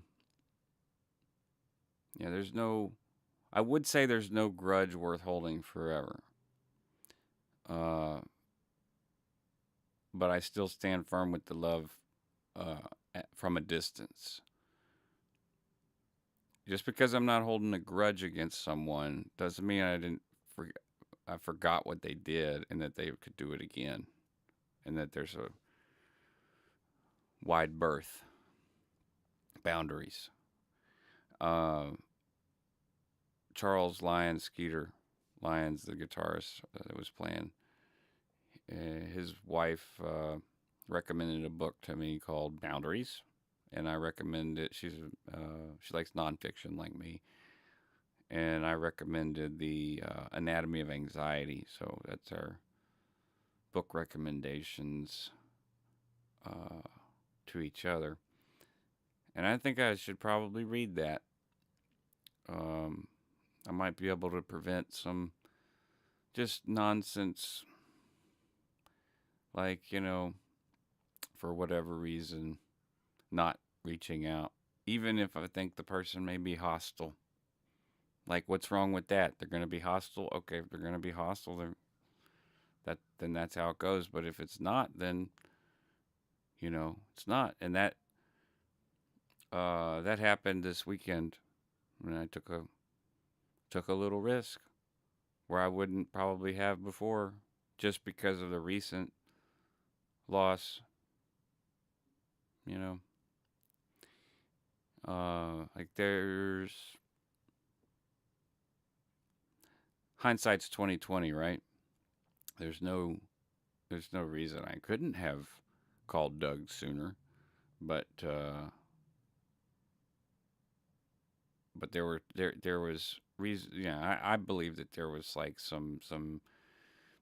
[SPEAKER 1] yeah, I would say there's no grudge worth holding forever. But I still stand firm with the love from a distance. Just because I'm not holding a grudge against someone doesn't mean I forgot what they did, and that they could do it again, and that there's a wide berth, boundaries. Charles Skeeter Lyons, the guitarist that was playing, his wife recommended a book to me called Boundaries, and I recommend it. She likes nonfiction like me, and I recommended the Anatomy of Anxiety. So that's our book recommendations to each other, and I think I should probably read that. I might be able to prevent some just nonsense, like, for whatever reason, not reaching out, even if I think the person may be hostile. Like, what's wrong with that? They're going to be hostile. Okay, if they're going to be hostile, then that's how it goes. But if it's not, then it's not. And that happened this weekend when I took a took a little risk where I wouldn't probably have before, just because of the recent loss. You know, like there's hindsight's 2020, right? There's no reason I couldn't have called Doug sooner, but there was reason. Yeah, I believe that there was like some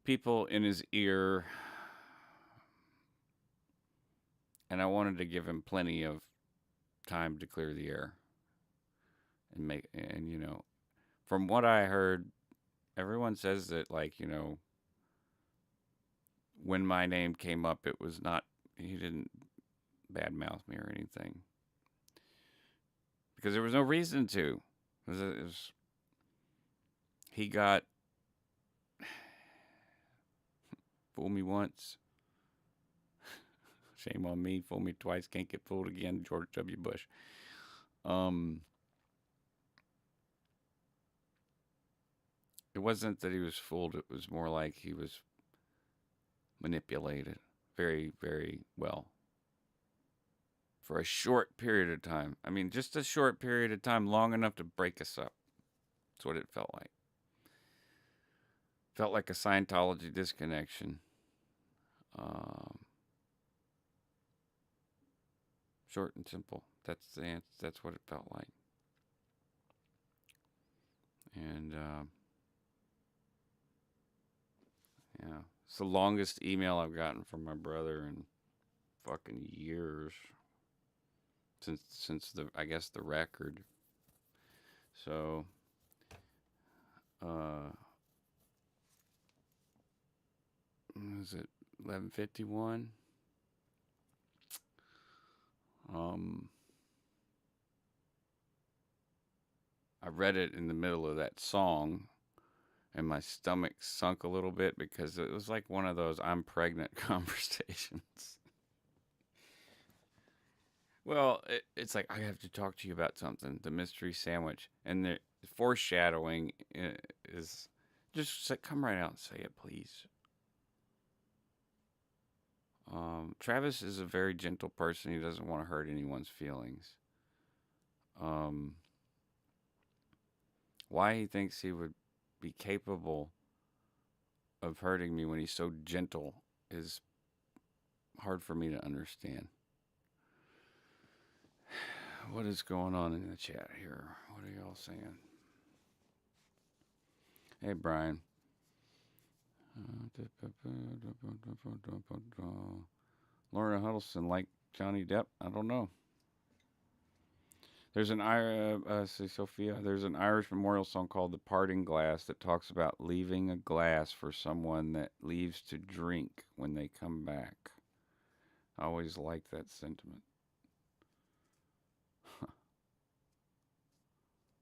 [SPEAKER 1] people in his ear, and I wanted to give him plenty of time to clear the air and from what I heard, everyone says that, like, when my name came up, it was not, he didn't badmouth me or anything because there was no reason to. He got fool me once, shame on me. Fool me twice, can't get fooled again. George W. Bush. It wasn't that he was fooled. It was more like he was manipulated very, very well for a short period of time. I mean, just a short period of time, long enough to break us up. That's what it felt like. Felt like a Scientology disconnection. Short and simple. That's the answer. That's what it felt like. And yeah, it's the longest email I've gotten from my brother in fucking years since I guess the record. So is it 11:51? I read it in the middle of that song, and my stomach sunk a little bit because it was like one of those "I'm pregnant" conversations. Well, it's like, I have to talk to you about something, the mystery sandwich, and the foreshadowing is just say, come right out and say it, please. Travis is a very gentle person. He doesn't want to hurt anyone's feelings. Why he thinks he would be capable of hurting me when he's so gentle is hard for me to understand. What is going on in the chat here? What are y'all saying? Hey, Brian. Laura Huddleston like Johnny Depp? I don't know. There's an Sophia. There's an Irish memorial song called "The Parting Glass" that talks about leaving a glass for someone that leaves to drink when they come back. I always liked that sentiment.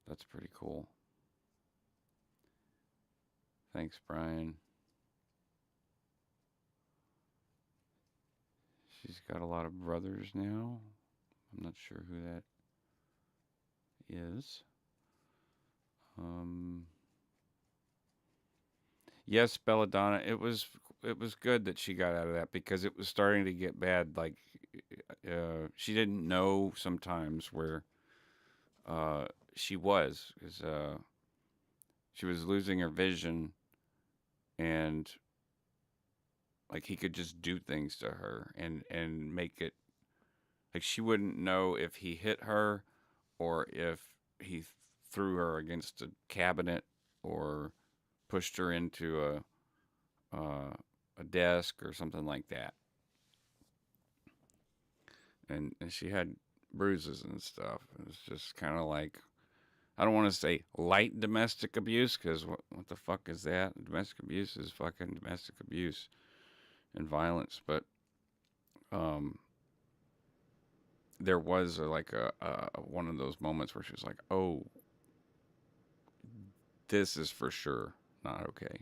[SPEAKER 1] That's pretty cool. Thanks, Brian. She's got a lot of brothers now. I'm not sure who that is. Yes, Belladonna. It was good that she got out of that because it was starting to get bad. Like, she didn't know sometimes where she was, because she was losing her vision, and like he could just do things to her and make it like she wouldn't know if he hit her or if he threw her against a cabinet or pushed her into a desk or something like that. And she had bruises and stuff. It was just kind of like, I don't want to say light domestic abuse, because what the fuck is that? Domestic abuse is fucking domestic abuse and violence. But there was like a one of those moments where she was like, oh, this is for sure not okay.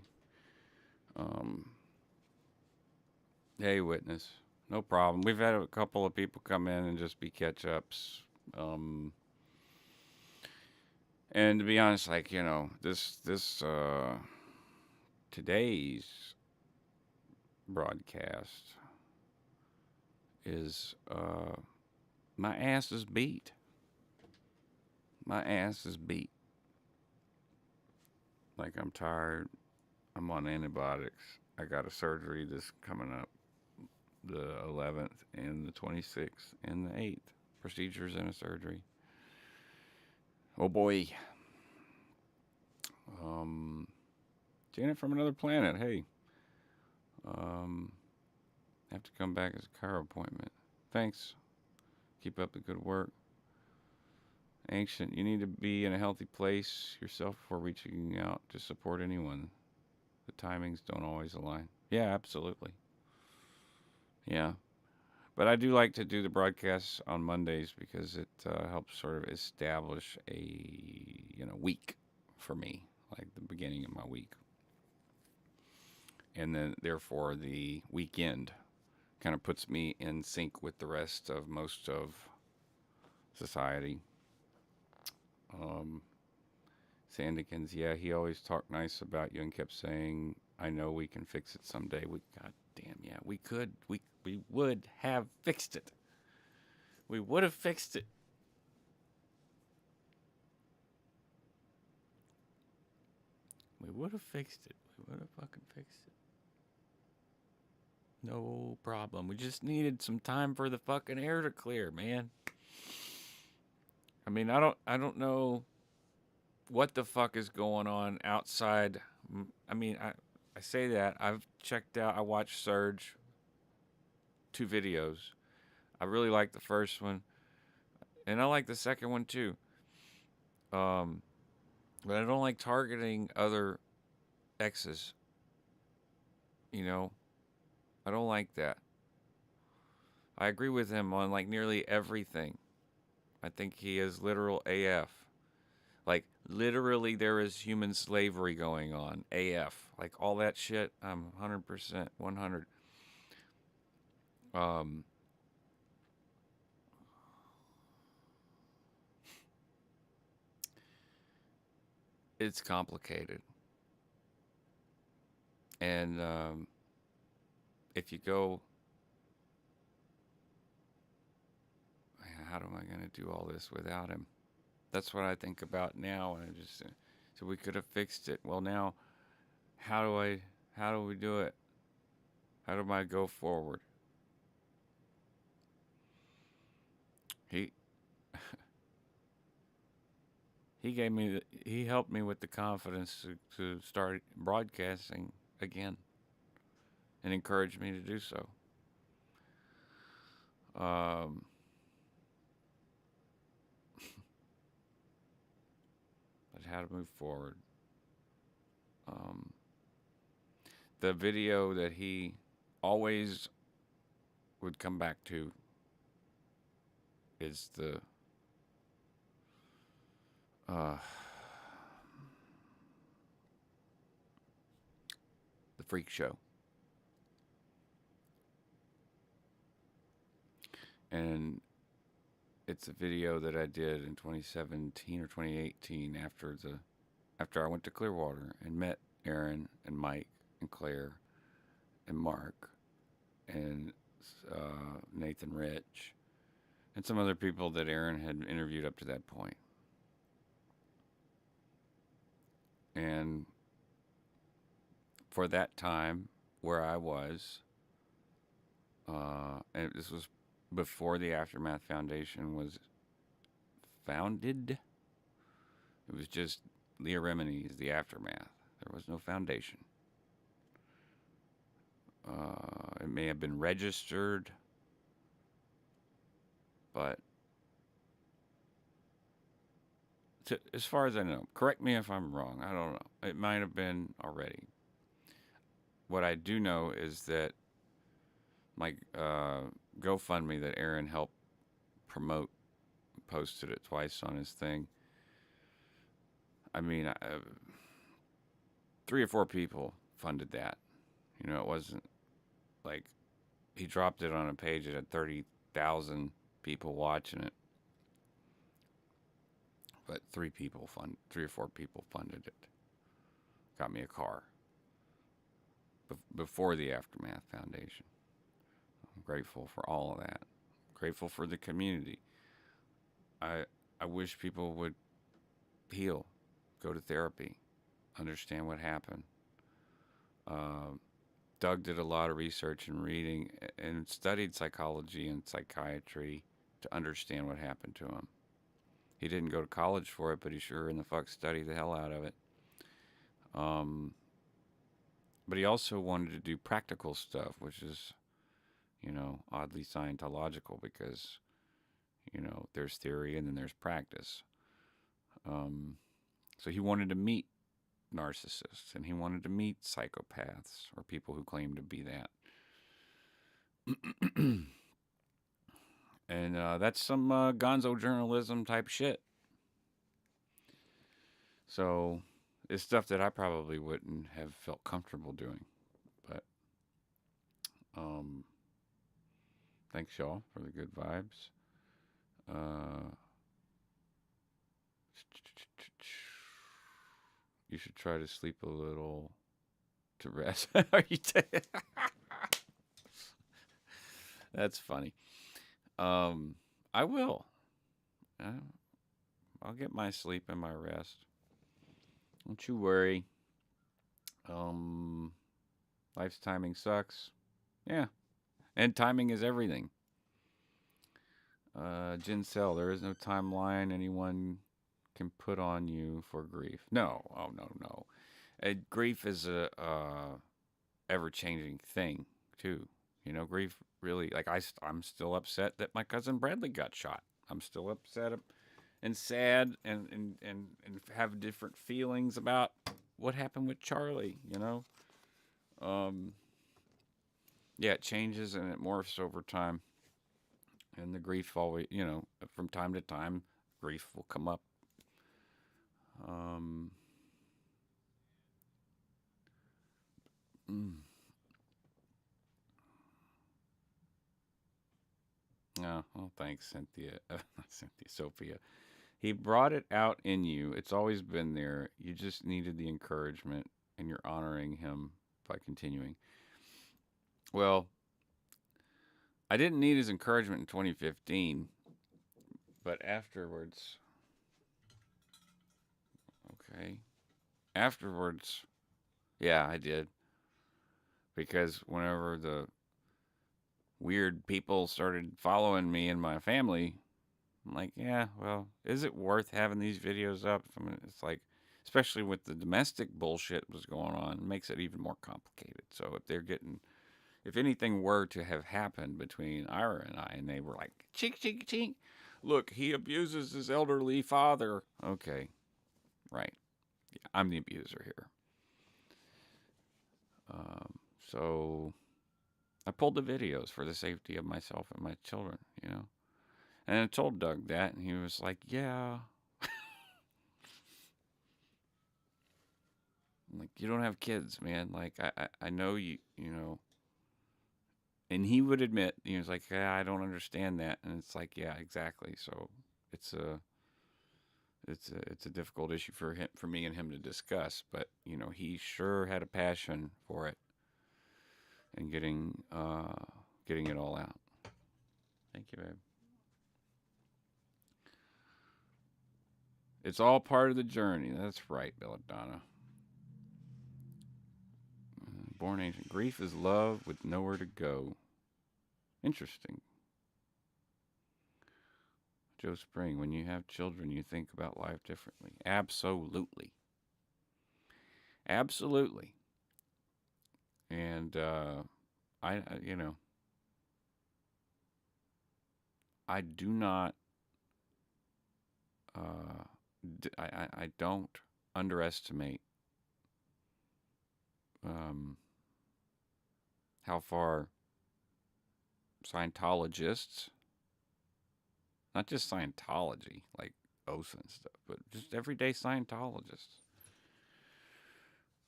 [SPEAKER 1] Hey, witness. No problem. We've had a couple of people come in and just be catch-ups. And to be honest, like, today's broadcast is my ass is beat. My ass is beat. Like, I'm tired. I'm on antibiotics. I got a surgery this coming up, the 11th and the 26th and the 8th. Procedures and a surgery. Oh boy. Janet from another planet. Hey. Have to come back as a car appointment. Thanks. Keep up the good work. Ancient, you need to be in a healthy place yourself before reaching out to support anyone. The timings don't always align. Yeah, absolutely. Yeah. But I do like to do the broadcasts on Mondays because it helps sort of establish a week for me, like the beginning of my week. And then, therefore, the weekend kind of puts me in sync with the rest of most of society. Sandikins, yeah, he always talked nice about you and kept saying, I know we can fix it someday. God damn, yeah, we could. We would have fixed it. We would have fixed it. We would have fixed it. We would have fucking fixed it. No problem. We just needed some time for the fucking air to clear, man. I mean, I don't know what the fuck is going on outside. I mean, I say that. I've checked out, I watched Surge, 2 videos. I really like the first one, and I like the second one too. But I don't like targeting other exes. I don't like that. I agree with him on like nearly everything. I think he is literal AF. Like, literally, there is human slavery going on. AF. Like, all that shit, I'm 100%, 100. It's complicated. And if you go, man, how am I going to do all this without him? That's what I think about now. And I just, so we could have fixed it. Well, now, how do we do it? How do I go forward? He helped me with the confidence to start broadcasting again and encouraged me to do so. But how to move forward. The video that he always would come back to is the freak show. And it's a video that I did in 2017 or 2018 after I went to Clearwater and met Aaron and Mike and Claire and Mark and Nathan Rich and some other people that Aaron had interviewed up to that point. And for that time where I was, and this was before the Aftermath Foundation was founded. It was just Leah Remini's The Aftermath. There was no foundation. It may have been registered, but as far as I know, correct me if I'm wrong, I don't know. It might have been already. What I do know is that my GoFundMe that Aaron helped promote, posted it twice on his thing. I mean, 3 or 4 people funded that. It wasn't like he dropped it on a page that had 30,000 people watching it. but 3 or 4 people funded it. Got me a car before the Aftermath Foundation. I'm grateful for all of that. Grateful for the community. I wish people would heal, go to therapy, understand what happened. Doug did a lot of research and reading and studied psychology and psychiatry to understand what happened to him. He didn't go to college for it, but he sure in the fuck studied the hell out of it. But he also wanted to do practical stuff, which is, oddly Scientological because, there's theory and then there's practice. So he wanted to meet narcissists and he wanted to meet psychopaths or people who claim to be that. And that's some gonzo journalism type shit. So it's stuff that I probably wouldn't have felt comfortable doing. But thanks y'all for the good vibes. You should try to sleep a little to rest. Are you That's funny. I will. I'll get my sleep and my rest. Don't you worry. Life's timing sucks. Yeah. And timing is everything. Ginsell, there is no timeline anyone can put on you for grief. No. Oh, no. Grief is a ever-changing thing, too. Grief really, like, I'm still upset that my cousin Bradley got shot. I'm still upset and sad and have different feelings about what happened with Charlie, Yeah, it changes and it morphs over time. And the grief always, from time to time, grief will come up. Oh, well, thanks, Cynthia. Sophia. He brought it out in you. It's always been there. You just needed the encouragement, and you're honoring him by continuing. Well, I didn't need his encouragement in 2015, but afterwards, yeah, I did. Because whenever the weird people started following me and my family, I'm like, yeah, well, is it worth having these videos up? I mean, it's like, especially with the domestic bullshit was going on, it makes it even more complicated. So if anything were to have happened between Ira and I, and they were like, chink, chink, chink, look, he abuses his elderly father. Okay, right. Yeah, I'm the abuser here. So I pulled the videos for the safety of myself and my children, And I told Doug that, and he was like, yeah. I'm like, you don't have kids, man. Like, I know you, And he would admit, he was like, yeah, I don't understand that. And it's like, yeah, exactly. So it's a difficult issue for me and him to discuss. But, he sure had a passion for it and getting it all out. Thank you, babe. It's all part of the journey. That's right, Belladonna. Born ancient. Grief is love with nowhere to go. Interesting. Joe Spring, when you have children, you think about life differently. Absolutely. Absolutely. And I do not I don't underestimate how far Scientologists, not just Scientology, like OSA and stuff, but just everyday Scientologists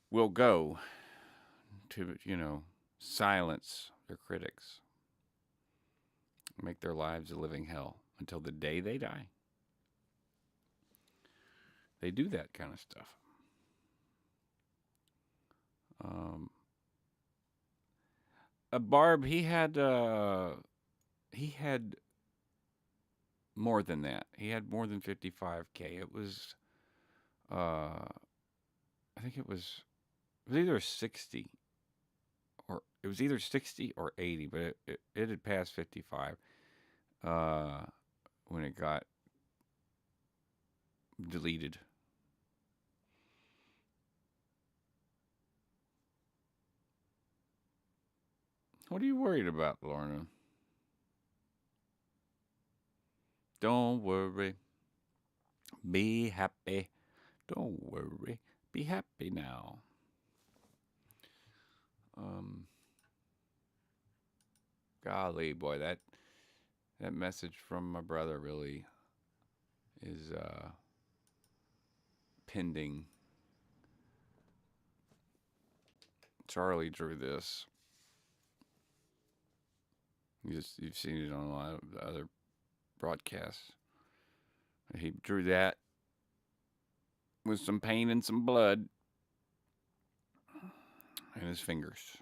[SPEAKER 1] will go to, silence their critics, make their lives a living hell until the day they die. they do that kind of stuff. Barb, he had more than that. He had more than 55K. It was I think it was either 60 or it was either 60 or 80, but it had passed 55 when it got deleted. What are you worried about, Lorna? Don't worry. Be happy. Don't worry. Be happy now. Golly, boy, that message from my brother really is pending. Charlie drew this. You've seen it on a lot of other broadcasts. He drew that with some paint and some blood in his fingers,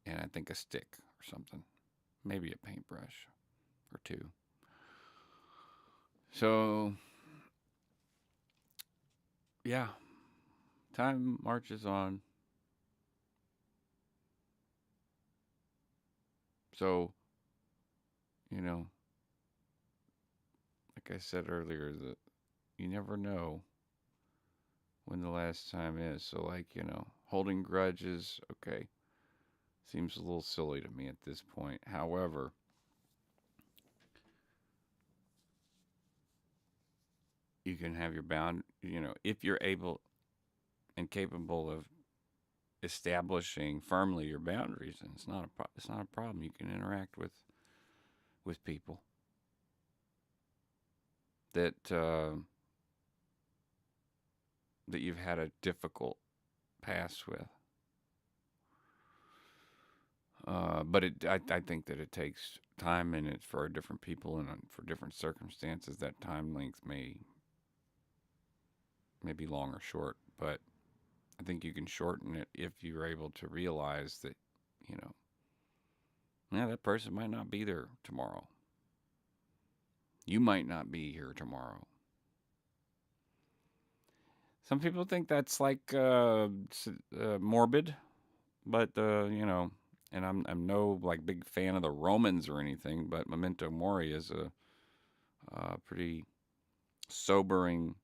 [SPEAKER 1] and I think a stick or something, maybe a paintbrush or two. So, yeah, time marches on. So, like I said earlier, that you never know when the last time is. So, like, holding grudges, okay, seems a little silly to me at this point. However, you can have your if you're able and capable of establishing firmly your boundaries, and it's not a problem. You can interact with people that that you've had a difficult past with. But I think that it takes time, and it's for different people and for different circumstances. That time length may be long or short, but I think you can shorten it if you're able to realize that, that person might not be there tomorrow. You might not be here tomorrow. Some people think that's like morbid, but and I'm no like big fan of the Romans or anything, but memento mori is a pretty sobering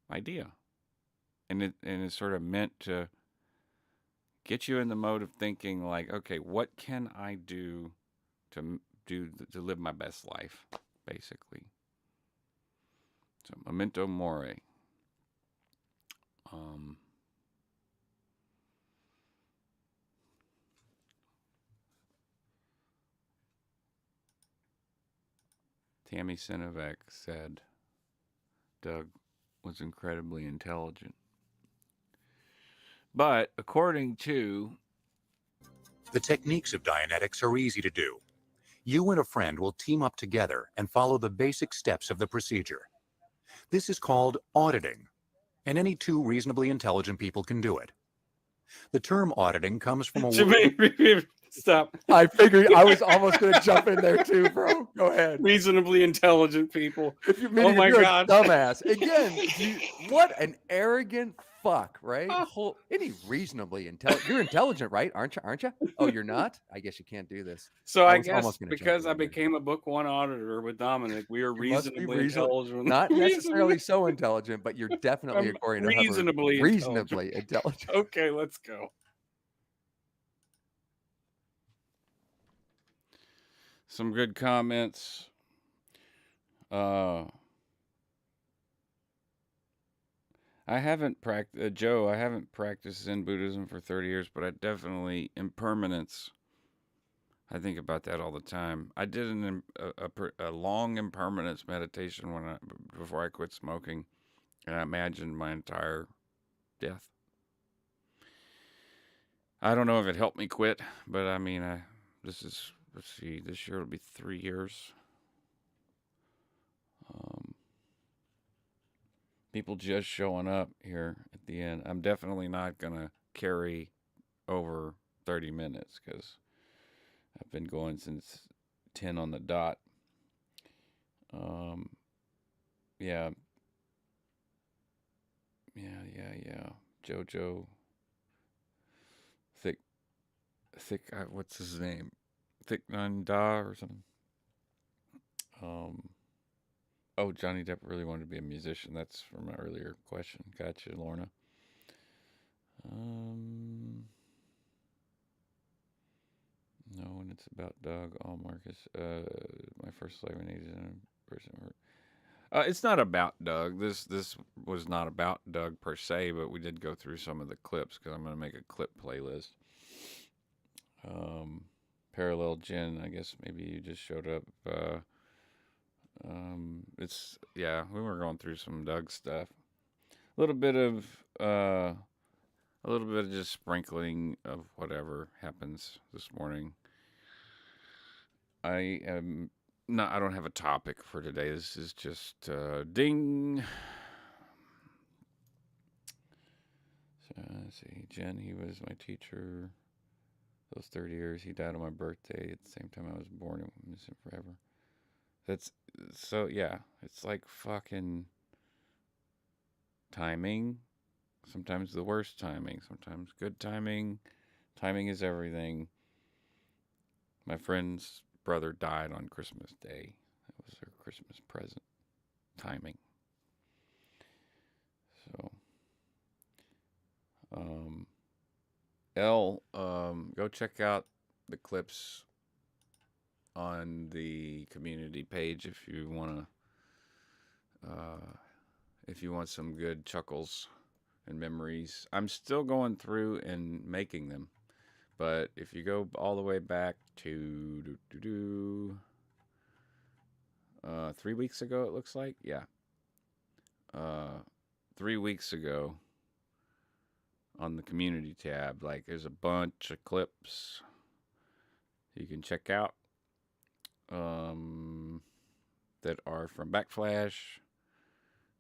[SPEAKER 1] idea, and it's sort of meant to get you in the mode of thinking like, okay, what can I do to live my best life, basically. So memento mori. Tammy Sinovac said Doug was incredibly intelligent. But according to...
[SPEAKER 5] The techniques of Dianetics are easy to do. You and a friend will team up together and follow the basic steps of the procedure. This is called auditing, and any two reasonably intelligent people can do it. The term auditing comes from a word...
[SPEAKER 6] Stop.
[SPEAKER 4] I figured I was almost going to jump in there too, bro. Go ahead.
[SPEAKER 6] Reasonably intelligent people.
[SPEAKER 4] If you're
[SPEAKER 6] God.
[SPEAKER 4] a dumbass. Again, what an arrogant fuck, right? Any reasonably intelligent. You're intelligent, right? Aren't you? Oh, you're not? I guess you can't do this.
[SPEAKER 6] So I guess because I became a book one auditor with Dominic, we are reasonably intelligent.
[SPEAKER 4] Not necessarily so intelligent, but you're definitely, according to
[SPEAKER 6] reasonably
[SPEAKER 4] intelligent.
[SPEAKER 6] Okay, let's go.
[SPEAKER 1] Some good comments. I haven't practiced, Joe, I haven't practiced Zen Buddhism for 30 years, but I definitely, impermanence, I think about that all the time. I did a long impermanence meditation before I quit smoking, and I imagined my entire death. I don't know if it helped me quit, but I mean, let's see, this year will be 3 years. People just showing up here at the end. I'm definitely not gonna carry over 30 minutes because I've been going since 10 on the dot. Um, yeah, yeah. JoJo, thick, thick. What's his name? Thick Da or something. Um, oh, Johnny Depp really wanted to be a musician. That's from my earlier question. Gotcha, Lorna. Um, no, when it's about Doug, oh Marcus. My first life needs a person. It's not about Doug. This was not about Doug per se, but we did go through some of the clips because I'm gonna make a clip playlist. Parallel Jen, I guess maybe you just showed up. It's yeah, we were going through some Doug stuff. A little bit of just sprinkling of whatever happens this morning. I am not. I don't have a topic for today. This is just ding. So, let's see. Jen, he was my teacher. Those 30 years. He died on my birthday at the same time I was born. I miss him forever. That's so yeah. It's like fucking timing. Sometimes the worst timing. Sometimes good timing. Timing is everything. My friend's brother died on Christmas Day. That was her Christmas present. Timing. So, go check out the clips on the community page if you want to. If you want some good chuckles and memories, I'm still going through and making them. But if you go all the way back to 3 weeks ago, it looks like, yeah, 3 weeks ago on the community tab, like there's a bunch of clips you can check out that are from Backflash,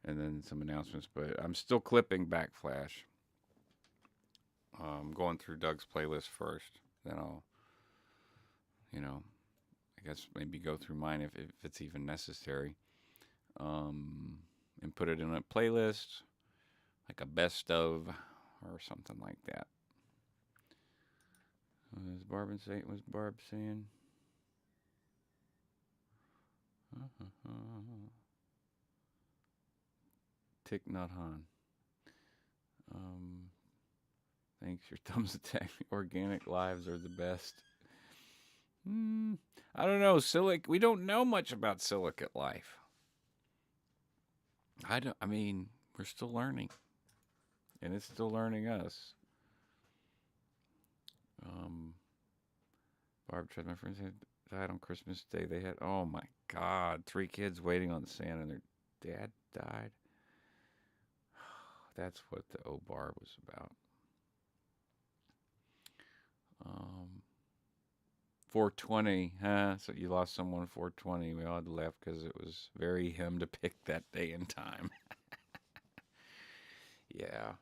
[SPEAKER 1] and then some announcements. But I'm still clipping Backflash. Going through Doug's playlist first, then I'll, I guess maybe go through mine if it's even necessary, and put it in a playlist, like a best of or something like that. Was Barb saying? Tick not Han. Thanks. Your thumbs attack me. Organic lives are the best. I don't know. We don't know much about silicate life. I mean, we're still learning. And it's still learning us. Barb tried. My friends had died on Christmas Day. They had, oh my God, 3 kids waiting on Santa, and their dad died. That's what the O Barb was about. 420, huh? So you lost someone 420. We all had to laugh because it was very him to pick that day and time. Yeah.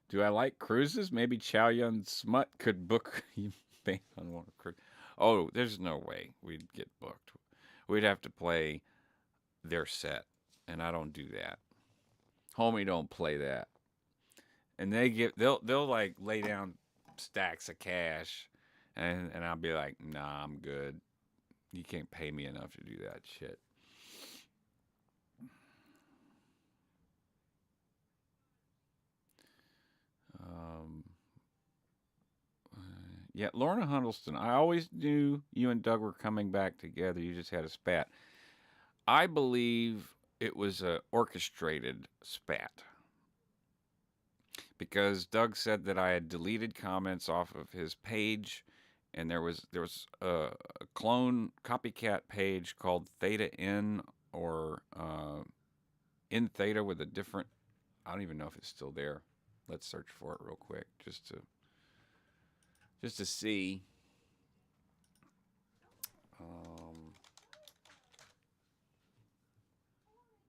[SPEAKER 1] Do I like cruises? Maybe Chow Yun Smut could book you on one cruise. Oh, there's no way we'd get booked. We'd have to play their set, and I don't do that. Homie don't play that. And they'll like lay down stacks of cash, and I'll be like, nah, I'm good. You can't pay me enough to do that shit. Yeah, Lorna Huddleston. I always knew you and Doug were coming back together. You just had a spat. I believe it was a orchestrated spat because Doug said that I had deleted comments off of his page, and there was a clone copycat page called Theta In or in Theta with a different. I don't even know if it's still there. Let's search for it real quick just to see.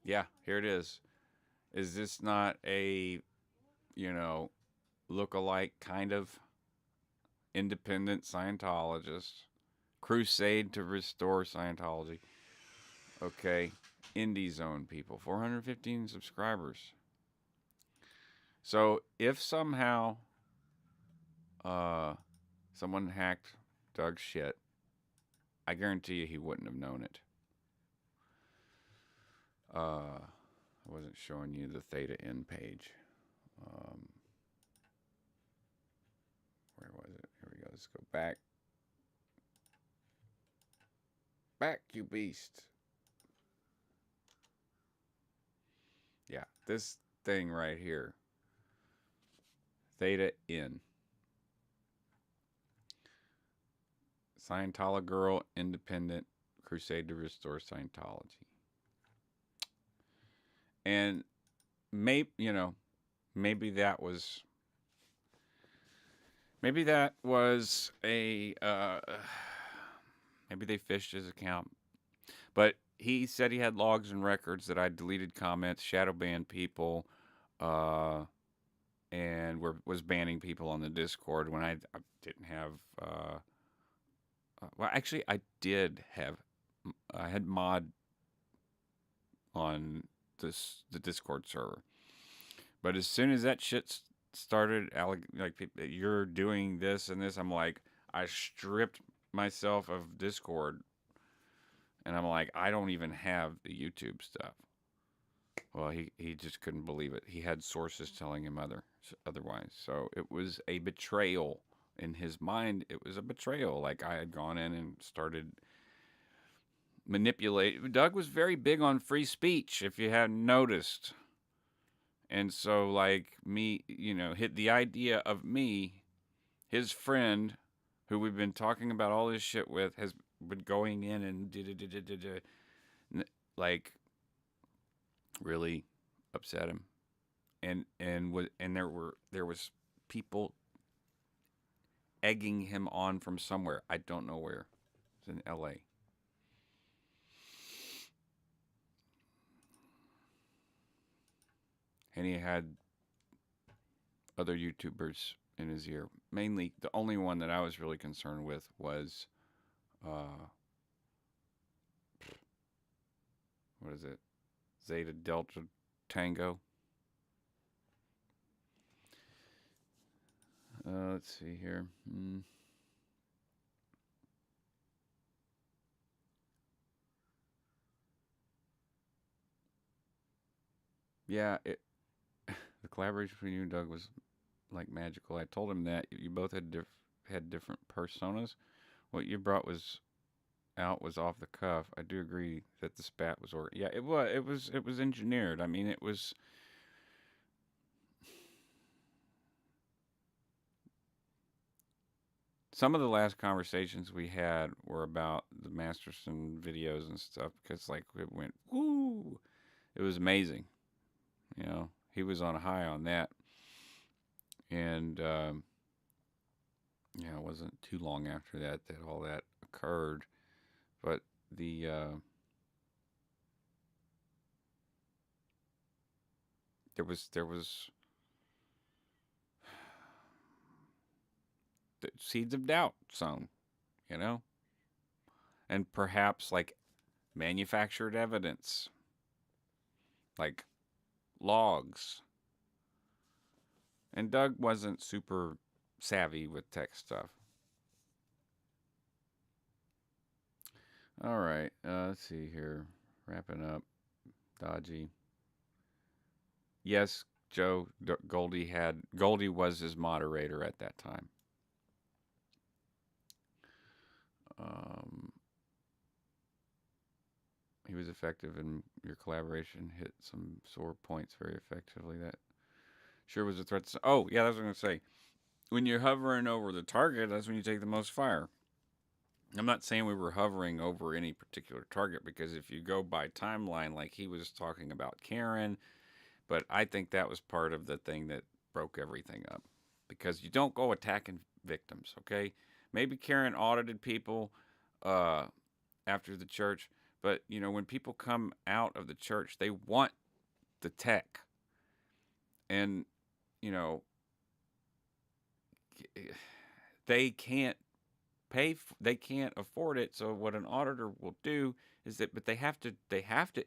[SPEAKER 1] Yeah, here it is. Is this not a, you know, look-alike kind of independent Scientologist? Crusade to restore Scientology. Okay. Indie Zone people, 415 subscribers. So if somehow someone hacked Doug's shit, I guarantee you he wouldn't have known it. I wasn't showing you the Theta N page. Where was it? Here we go. Let's go back. Back, you beast. Yeah, this thing right here. Theta N. Scientology Girl Independent Crusade to Restore Scientology. And maybe, maybe that was a maybe they fished his account. But he said he had logs and records that I deleted comments, shadow banned people, and was banning people on the Discord when I didn't have. Well, actually, I did have. I had mod on the Discord server, but as soon as that shit started, like you're doing this and this, I'm like, I stripped myself of Discord, and I'm like, I don't even have the YouTube stuff. Well, he just couldn't believe it. He had sources telling him otherwise. So it was a betrayal. In his mind, it was a betrayal. Like I had gone in and started manipulating. Doug was very big on free speech, if you hadn't noticed. And so, like, me, hit the idea of me, his friend, who we've been talking about all this shit with, has been going in and like really upset him, and there was people egging him on from somewhere. I don't know where. It's in L.A. And he had other YouTubers in his ear. Mainly, the only one that I was really concerned with was, what is it? Zeta Delta Tango. Let's see here. Yeah, the collaboration between you and Doug was like magical. I told him that you both had different personas. What you brought was off the cuff. I do agree that the spat was yeah, it was engineered. I mean, it was. Some of the last conversations we had were about the Masterson videos and stuff because, like, it went woo. It was amazing. He was on a high on that, and it wasn't too long after that all that occurred. But there was the seeds of doubt sown, and perhaps like manufactured evidence, like logs. And Doug wasn't super savvy with tech stuff. All right, let's see here. Wrapping up. Dodgy. Yes, Joe, Goldie was his moderator at that time. He was effective in your collaboration, hit some sore points very effectively. That sure was a threat. Oh, yeah, that's what I was going to say. When you're hovering over the target, that's when you take the most fire. I'm not saying we were hovering over any particular target, because if you go by timeline, like he was talking about Karen, but I think that was part of the thing that broke everything up, because you don't go attacking victims, okay? Maybe Karen audited people after the church, But, you know, when people come out of the church, they want the tech. And, you know, they can't they can't afford it. So what an auditor will do is that, but they have to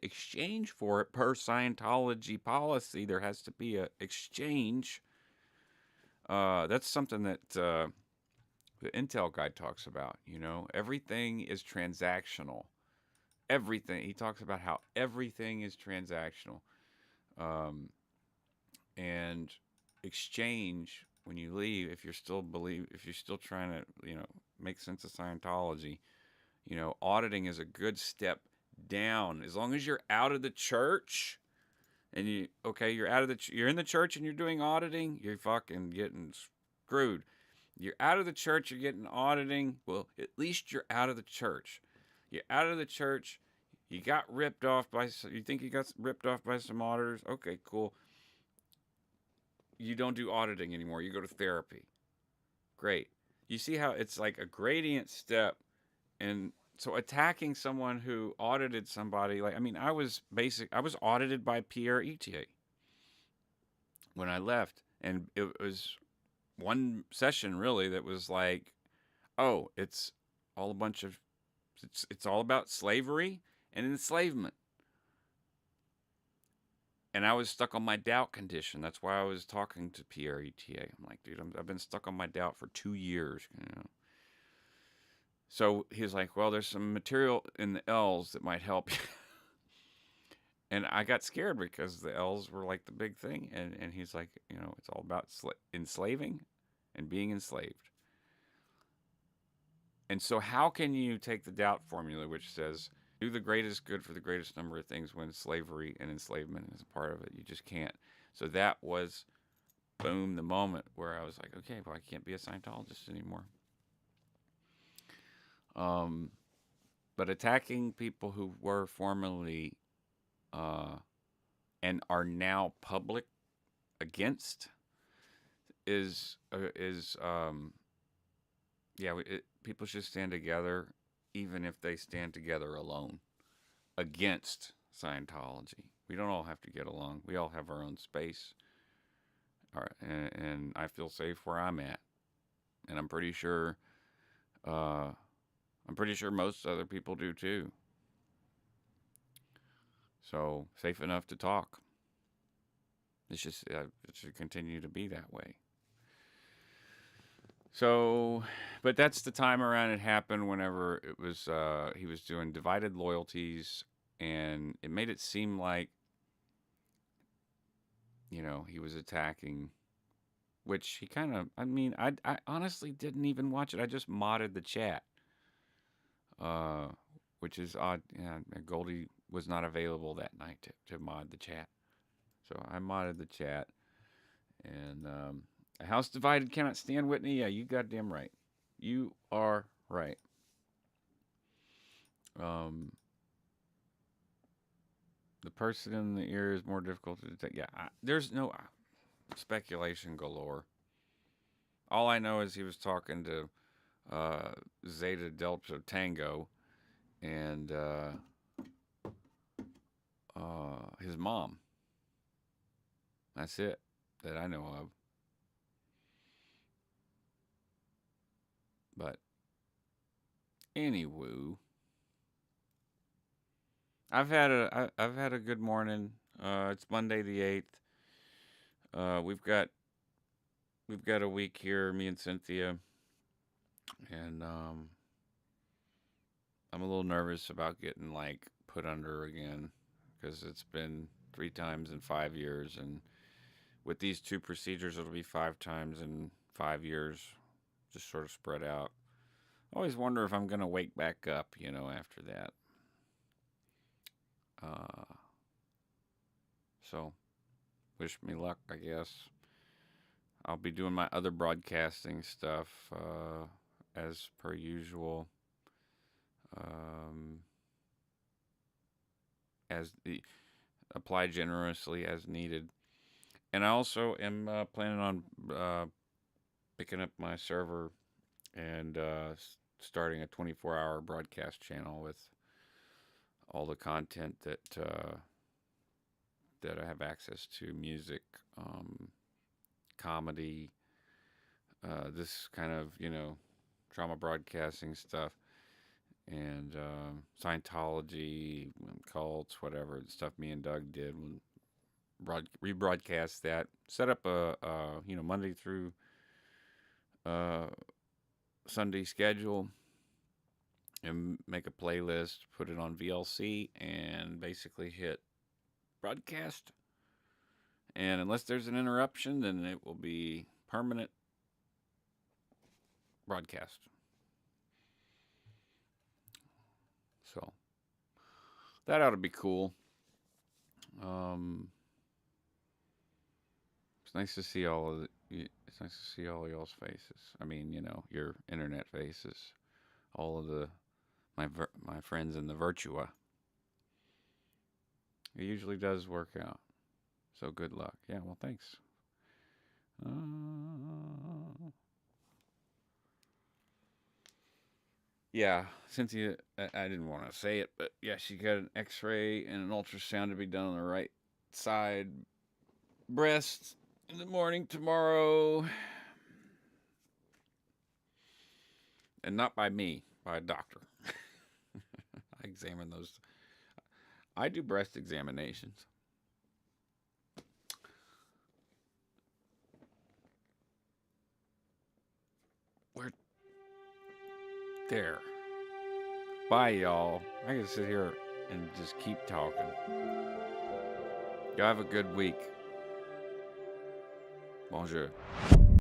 [SPEAKER 1] exchange for it per Scientology policy. There has to be a exchange. That's something that the Intel guy talks about. You know, everything is transactional. Everything, he talks about how everything is transactional, um, and exchange when you leave. If you're still trying to, you know, make sense of Scientology, you know, auditing is a good step down. As long as you're out of the church and you're out of you're in the church and you're doing auditing, you're fucking getting screwed. You're out of the church, you're getting auditing. Well, at least you're out of the church. You're out of the church. You got ripped off by. You think you got ripped off by some auditors? Okay, cool. You don't do auditing anymore. You go to therapy. Great. You see how it's like a gradient step, and so attacking someone who audited somebody, like, I mean, I was audited by Pierre Etier when I left, and it was one session really that was like, oh, it's all a bunch of it's all about slavery and enslavement. And I was stuck on my doubt condition. That's why I was talking to Pierre Etier. I'm like, dude, I've been stuck on my doubt for 2 years, you know. So he's like, well, there's some material in the L's that might help you. And I got scared because the L's were like the big thing. And he's like, you know, it's all about enslaving and being enslaved. And so how can you take the doubt formula, which says, do the greatest good for the greatest number of things, when slavery and enslavement is a part of it? You just can't. So that was, boom, the moment where I was like, okay, well, I can't be a Scientologist anymore. But attacking people who were formerly and are now public against people should stand together, even if they stand together alone against Scientology. We don't all have to get along. We all have our own space. All right, and I feel safe where I'm at, and I'm pretty sure most other people do too. So safe enough to talk. It's just it should continue to be that way. So, but that's the time around it happened, whenever it was he was doing divided loyalties, and it made it seem like, you know, he was attacking, which he kind of, I mean, I honestly didn't even watch it. I just modded the chat, which is odd. Yeah, Goldie was not available that night to mod the chat. So I modded the chat, and a house divided cannot stand Whitney. Yeah, you goddamn right. You are right. The person in the ear is more difficult to detect. Yeah, there's no speculation galore. All I know is he was talking to Zeta Delta Tango and his mom. That's it that I know of. But anywho, I've had a good morning. It's Monday the 8th. We've got a week here, me and Cynthia, and I'm a little nervous about getting like put under again, because it's been 3 times in 5 years, and with these 2 procedures, it'll be 5 times in 5 years, just sort of spread out. I always wonder if I'm gonna wake back up, you know, after that. So, wish me luck, I guess. I'll be doing my other broadcasting stuff as per usual. As the apply generously as needed. And I also am planning on picking up my server and starting a 24-hour broadcast channel with all the content that that I have access to: music, comedy, this kind of trauma broadcasting stuff, and Scientology, cults, whatever the stuff me and Doug did when rebroadcast that. Set up a Monday through Sunday schedule and make a playlist, put it on VLC, and basically hit broadcast. And unless there's an interruption, then it will be permanent broadcast. So that ought to be cool. It's nice to see all of it's nice to see all of y'all's faces. I mean, your internet faces, all of my friends in the Virtua. It usually does work out. So good luck. Yeah, well, thanks. Yeah, Cynthia, I didn't want to say it, but yeah, she got an x-ray and an ultrasound to be done on the right side breast in the morning tomorrow. And not by me, by a doctor. I examine those. I do breast examinations. We're there. Bye, y'all. I can sit here and just keep talking. Y'all have a good week. Bonjour.